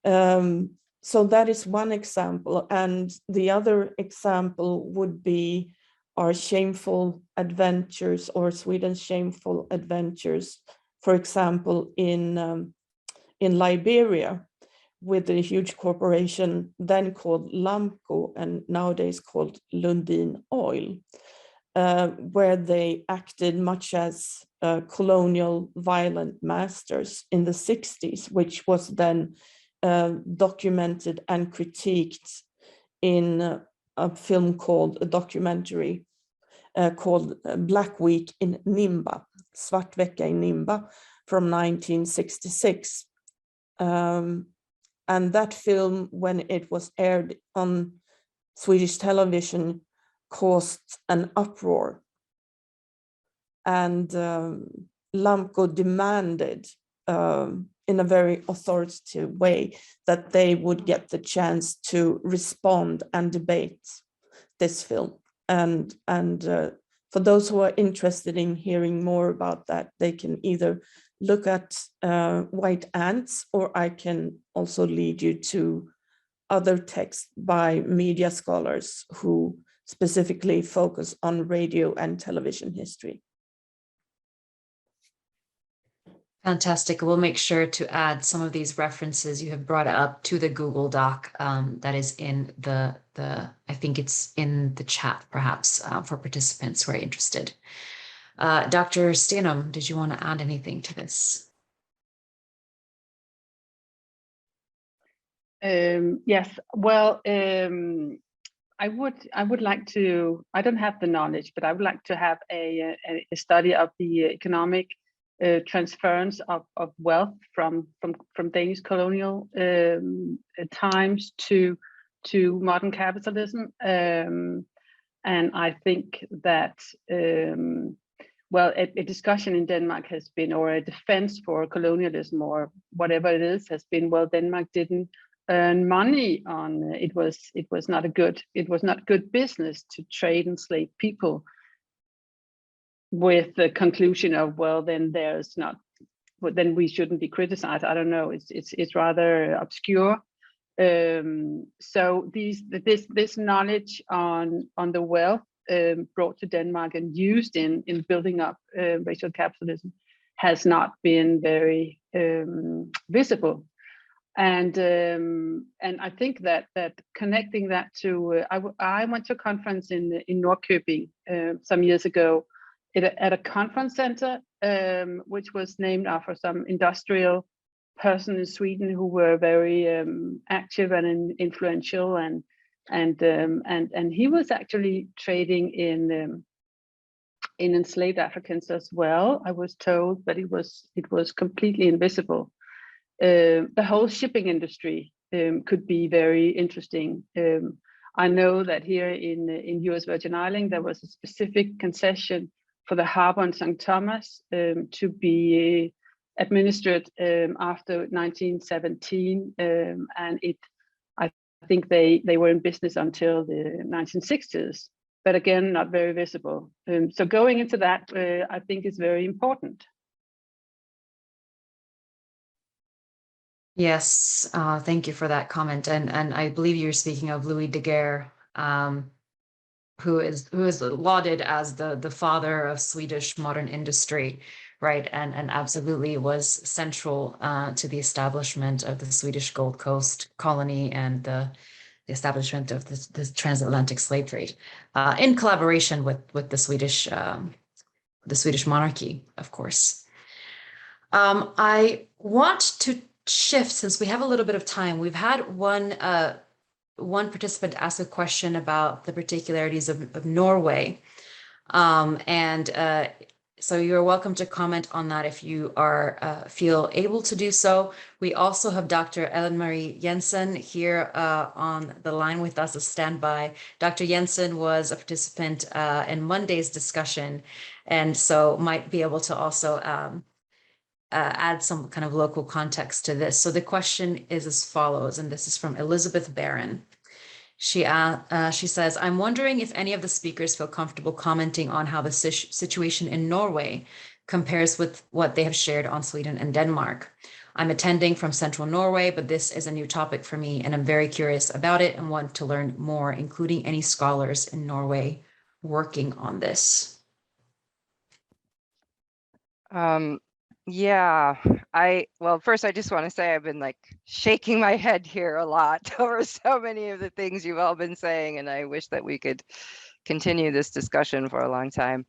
Speaker 4: So that is one example. And the other example would be our shameful adventures, or Sweden's shameful adventures, for example, in Liberia, with a huge corporation then called Lamco and nowadays called Lundin Oil, where they acted much as colonial violent masters in the 60s, which was then documented and critiqued in a film called, a documentary called Black Week in Nimba, Svart vecka i Nimba, from 1966. And that film, when it was aired on Swedish television, caused an uproar. And Lamco demanded, in in a very authoritative way, that they would get the chance to respond and debate this film. And for those who are interested in hearing more about that, they can either look at White Ants, or I can also lead you to other texts by media scholars who specifically focus on radio and television history.
Speaker 2: Fantastic. We'll make sure to add some of these references you have brought up to the Google Doc that is in the I think it's in the chat, perhaps, for participants who are interested. Dr. Stenum, did you want to add anything to this?
Speaker 5: Yes. Well, I would like to. I don't have the knowledge, but I would like to have a study of the economic transference of wealth from Danish colonial times to modern capitalism, and I think that well, a discussion in Denmark has been, or a defense for colonialism or whatever it is, has been, well, Denmark didn't earn money on it was not good business to trade enslaved people, with the conclusion of, well, then there's not, well, then we shouldn't be criticized. I don't know. It's rather obscure. So this knowledge on the wealth brought to Denmark and used in building up racial capitalism has not been very visible. And I think that connecting that to I went to a conference in Nordic some years ago, at a conference center, which was named after some industrial person in Sweden who were very active and influential, and he was actually trading in enslaved Africans as well. I was told, but it was completely invisible. The whole shipping industry could be very interesting. I know that here in US Virgin Islands there was a specific concession for the harbor in St. Thomas to be administered after 1917, and I think they were in business until the 1960s, but again, not very visible. So going into that, I think is very important.
Speaker 2: Yes, thank you for that comment. And I believe you're speaking of Louis Daguerre, who is lauded as the father of Swedish modern industry, right? And absolutely was central to the establishment of the Swedish Gold Coast colony and the establishment of the transatlantic slave trade, in collaboration with the Swedish monarchy, of course. I want to shift, since we have a little bit of time. We've had one participant ask a question about the particularities of Norway. So you're welcome to comment on that if you are feel able to do so. We also have Dr. Ellen Marie Jensen here on the line with us as standby. Dr. Jensen was a participant in Monday's discussion, and so might be able to also add some kind of local context to this. So the question is as follows, and this is from Elizabeth Barron. She says, I'm wondering if any of the speakers feel comfortable commenting on how the situation in Norway compares with what they have shared on Sweden and Denmark. I'm attending from Central Norway, but this is a new topic for me, and I'm very curious about it and want to learn more, including any scholars in Norway working on this.
Speaker 6: Yeah, well, first I just want to say I've been like shaking my head here a lot over so many of the things you've all been saying, and I wish that we could continue this discussion for a long time.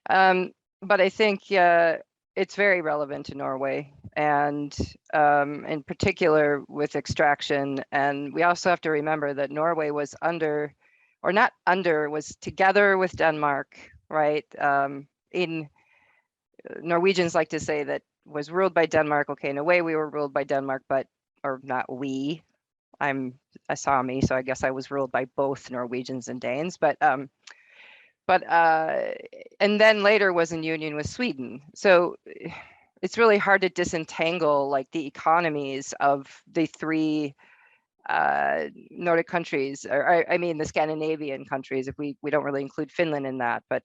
Speaker 6: But I think it's very relevant to Norway, and in particular with extraction. And we also have to remember that Norway was was together with Denmark, right? Norwegians like to say that was ruled by Denmark. Okay, in a way we were ruled by Denmark, or not we. I'm a Sami, so I guess I was ruled by both Norwegians and Danes. And then later was in union with Sweden. So it's really hard to disentangle like the economies of the three Nordic countries, or I mean the Scandinavian countries, if we don't really include Finland in that, but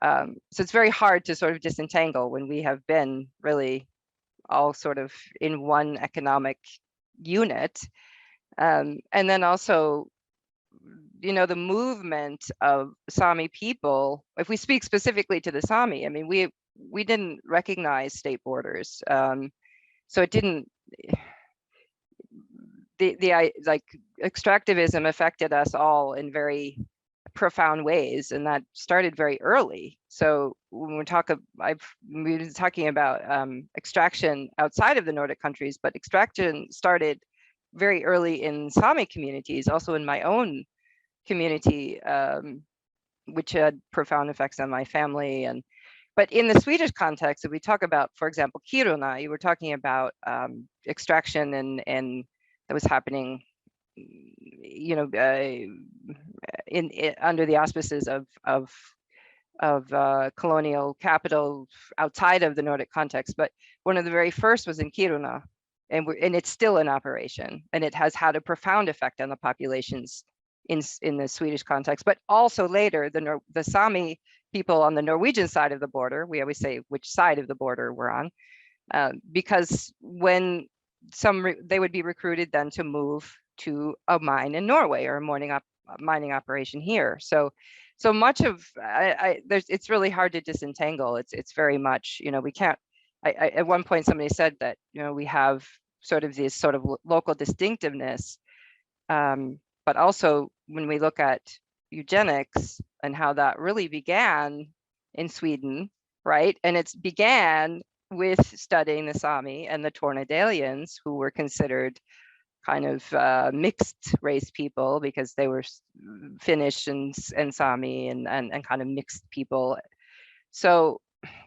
Speaker 6: so it's very hard to sort of disentangle when we have been really all sort of in one economic unit. And then also, you know, the movement of Sami people, if we speak specifically to the Sami, I mean, we didn't recognize state borders. So it didn't, like extractivism affected us all in very profound ways, and that started very early. So when we talk, we've been talking about extraction outside of the Nordic countries, but extraction started very early in Sami communities, also in my own community, which had profound effects on my family. But in the Swedish context, if we talk about, for example, Kiruna, you were talking about extraction and that was happening, you know, under the auspices of colonial capital outside of the Nordic context. But one of the very first was in Kiruna, and it's still in operation, and it has had a profound effect on the populations in the Swedish context. But also later, the Sami people on the Norwegian side of the border, we always say which side of the border we're on, because when they would be recruited then to move to a mine in Norway or a mining operation here. So much of it's really hard to disentangle. It's very much, you know, we can't. At one point somebody said that, you know, we have sort of this sort of local distinctiveness, but also when we look at eugenics and how that really began in Sweden, right? And it's began with studying the Sami and the Tornedalians, who were considered kind of mixed race people because they were Finnish and Sami and kind of mixed people. So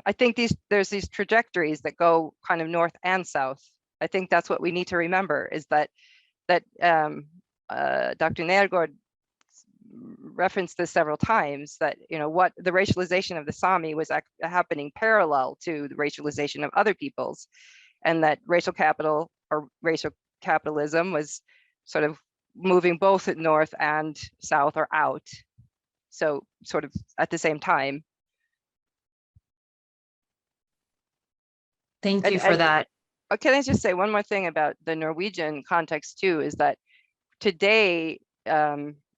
Speaker 6: I think there's these trajectories that go kind of north and south. I think that's what we need to remember, is that Dr. Neergaard referenced this several times, that, you know, what the racialization of the Sami was happening parallel to the racialization of other peoples, and that racial capital or racial capitalism was sort of moving both north and south or out, so sort of at the same time.
Speaker 2: Thank you for that.
Speaker 6: Can I just say one more thing about the Norwegian context too, is that today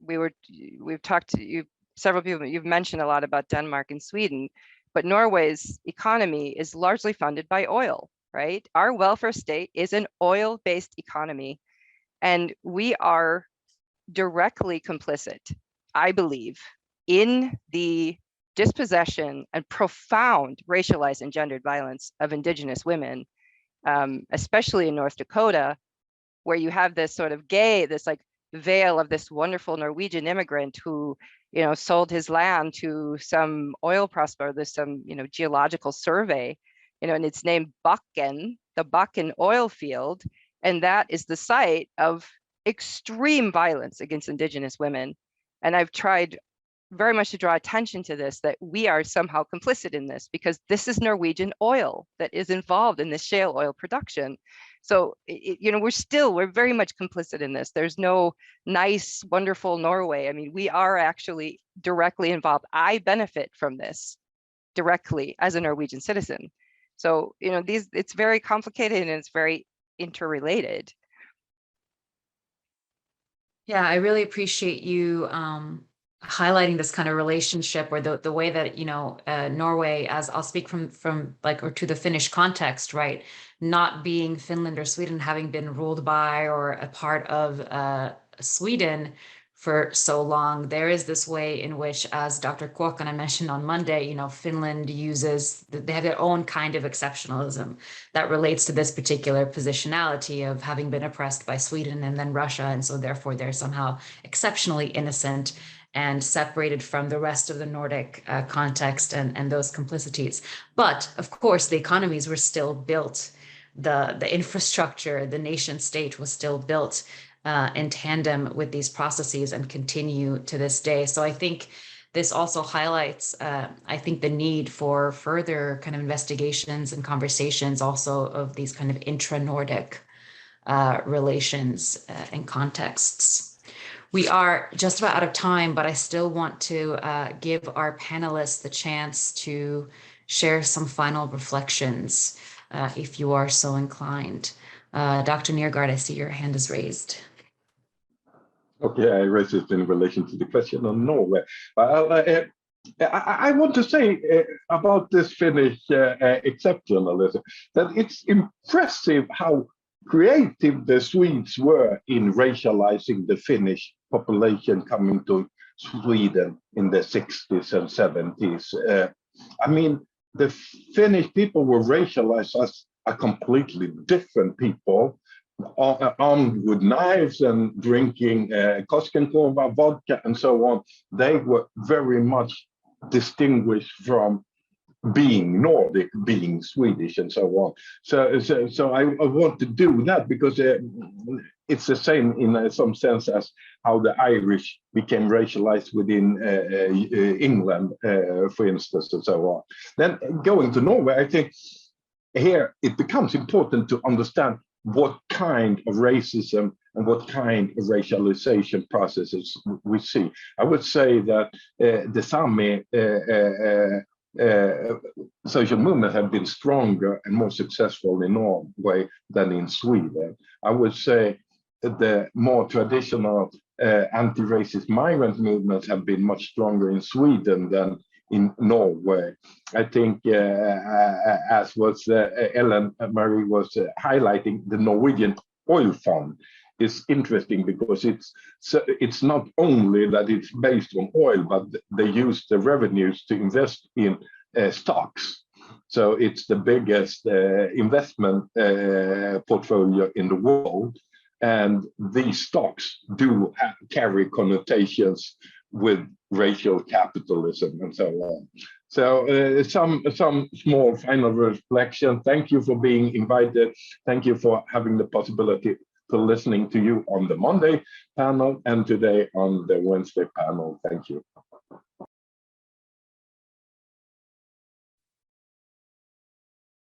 Speaker 6: we've talked to you, several people, you've mentioned a lot about Denmark and Sweden, but Norway's economy is largely funded by oil, right? Our welfare state is an oil-based economy, and we are directly complicit, I believe, in the dispossession and profound racialized and gendered violence of Indigenous women, especially in North Dakota, where you have this sort of this like veil of this wonderful Norwegian immigrant who, you know, sold his land to some oil prospector. There's some, you know, geological survey, you know, and it's named Bakken, the Bakken oil field, and that is the site of extreme violence against Indigenous women. And I've tried very much to draw attention to this, that we are somehow complicit in this, because this is Norwegian oil that is involved in this shale oil production. So, you know, we're very much complicit in this. There's no nice, wonderful Norway. I mean, we are actually directly involved. I benefit from this directly as a Norwegian citizen. So, you know, it's very complicated and it's very interrelated.
Speaker 2: Yeah, I really appreciate you highlighting this kind of relationship, or the way that, you know, Norway, as I'll speak from like, or to the Finnish context, right? Not being Finland or Sweden, having been ruled by or a part of Sweden for so long, there is this way in which, as Dr. Kuokkanen mentioned on Monday, you know, Finland they have their own kind of exceptionalism that relates to this particular positionality of having been oppressed by Sweden and then Russia. And so therefore they're somehow exceptionally innocent and separated from the rest of the Nordic context and those complicities. But of course, the economies were still built. The infrastructure, the nation state was still built in tandem with these processes and continue to this day. So I think this also highlights, I think, the need for further kind of investigations and conversations also of these kind of intra-Nordic relations and contexts. We are just about out of time, but I still want to give our panelists the chance to share some final reflections, if you are so inclined. Dr. Neergaard, I see your hand is raised.
Speaker 3: Okay, I raised it in relation to the question on Norway. I want to say about this Finnish exceptionalism that it's impressive how creative the Swedes were in racializing the Finnish population coming to Sweden in the 60s and 70s. I mean, the Finnish people were racialized as a completely different people, armed with knives and drinking Koskenkorva vodka and so on. They were very much distinguished from being Nordic, being Swedish, and so on. So I want to do that because it's the same in some sense as how the Irish became racialized within England, for instance, and so on. Then going to Norway, I think here it becomes important to understand what kind of racism and what kind of racialization processes we see. I would say that the Sami social movement have been stronger and more successful in Norway than in Sweden. I would say that the more traditional anti-racist migrant movements have been much stronger in Sweden than in Norway. I think, as was Ellen Marie was highlighting, the Norwegian oil fund is interesting because it's not only that it's based on oil, but they use the revenues to invest in stocks. So it's the biggest investment portfolio in the world, and these stocks do carry connotations with racial capitalism and so on. So some small final reflection. Thank you for being invited. Thank you for having the possibility for listening to you on the Monday panel and today on the Wednesday panel. Thank you.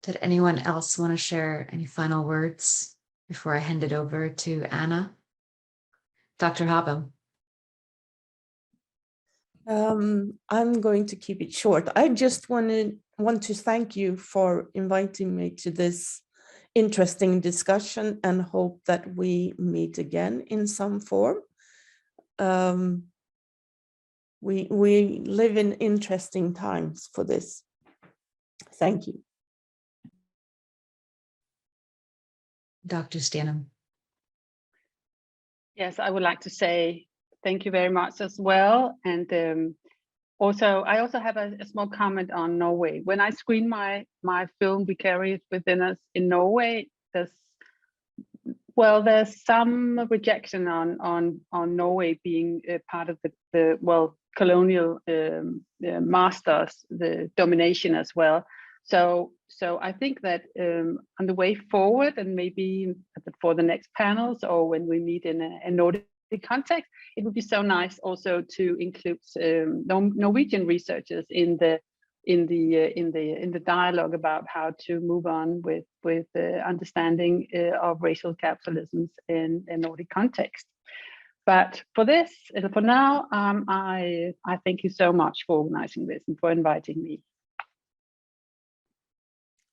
Speaker 2: Did anyone else want to share any final words before I hand it over to Anna? Dr. Habel.
Speaker 4: I'm going to keep it short. I just want to thank you for inviting me to this interesting discussion and hope that we meet again in some form. We live in interesting times for this. Thank you.
Speaker 2: Dr. Stenum.
Speaker 5: Yes, I would like to say thank you very much as well. And I also have a small comment on Norway. When I screen my film, We Carry It Within Us in Norway, there's some rejection on Norway being part of the colonial masters, the domination as well. So I think that on the way forward, and maybe for the next panels or when we meet in a Nordic context, it would be so nice also to include Norwegian researchers in the dialogue about how to move on with the understanding of racial capitalisms in a Nordic context. But for now, I thank you so much for organizing this and for inviting me.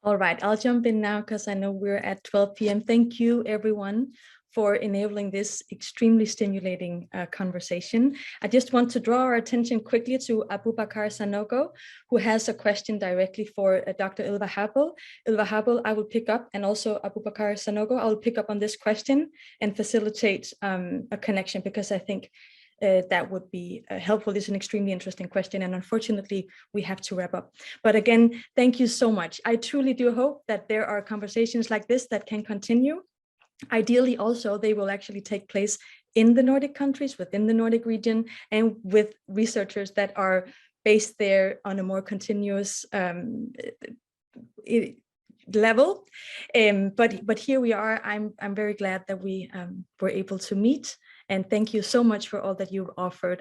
Speaker 1: All right, I'll jump in now because I know we're at 12 p.m. Thank you, everyone, for enabling this extremely stimulating conversation. I just want to draw our attention quickly to Abubakar Sanogo, who has a question directly for Dr. Ylva Habel. Ylva Habel, I will pick up, and also Abubakar Sanogo, I will pick up on this question and facilitate a connection, because I think that would be helpful. It's an extremely interesting question, and unfortunately we have to wrap up. But again, thank you so much. I truly do hope that there are conversations like this that can continue. Ideally also, they will actually take place in the Nordic countries, within the Nordic region, and with researchers that are based there on a more continuous level. But here we are. I'm very glad that we were able to meet, and thank you so much for all that you've offered.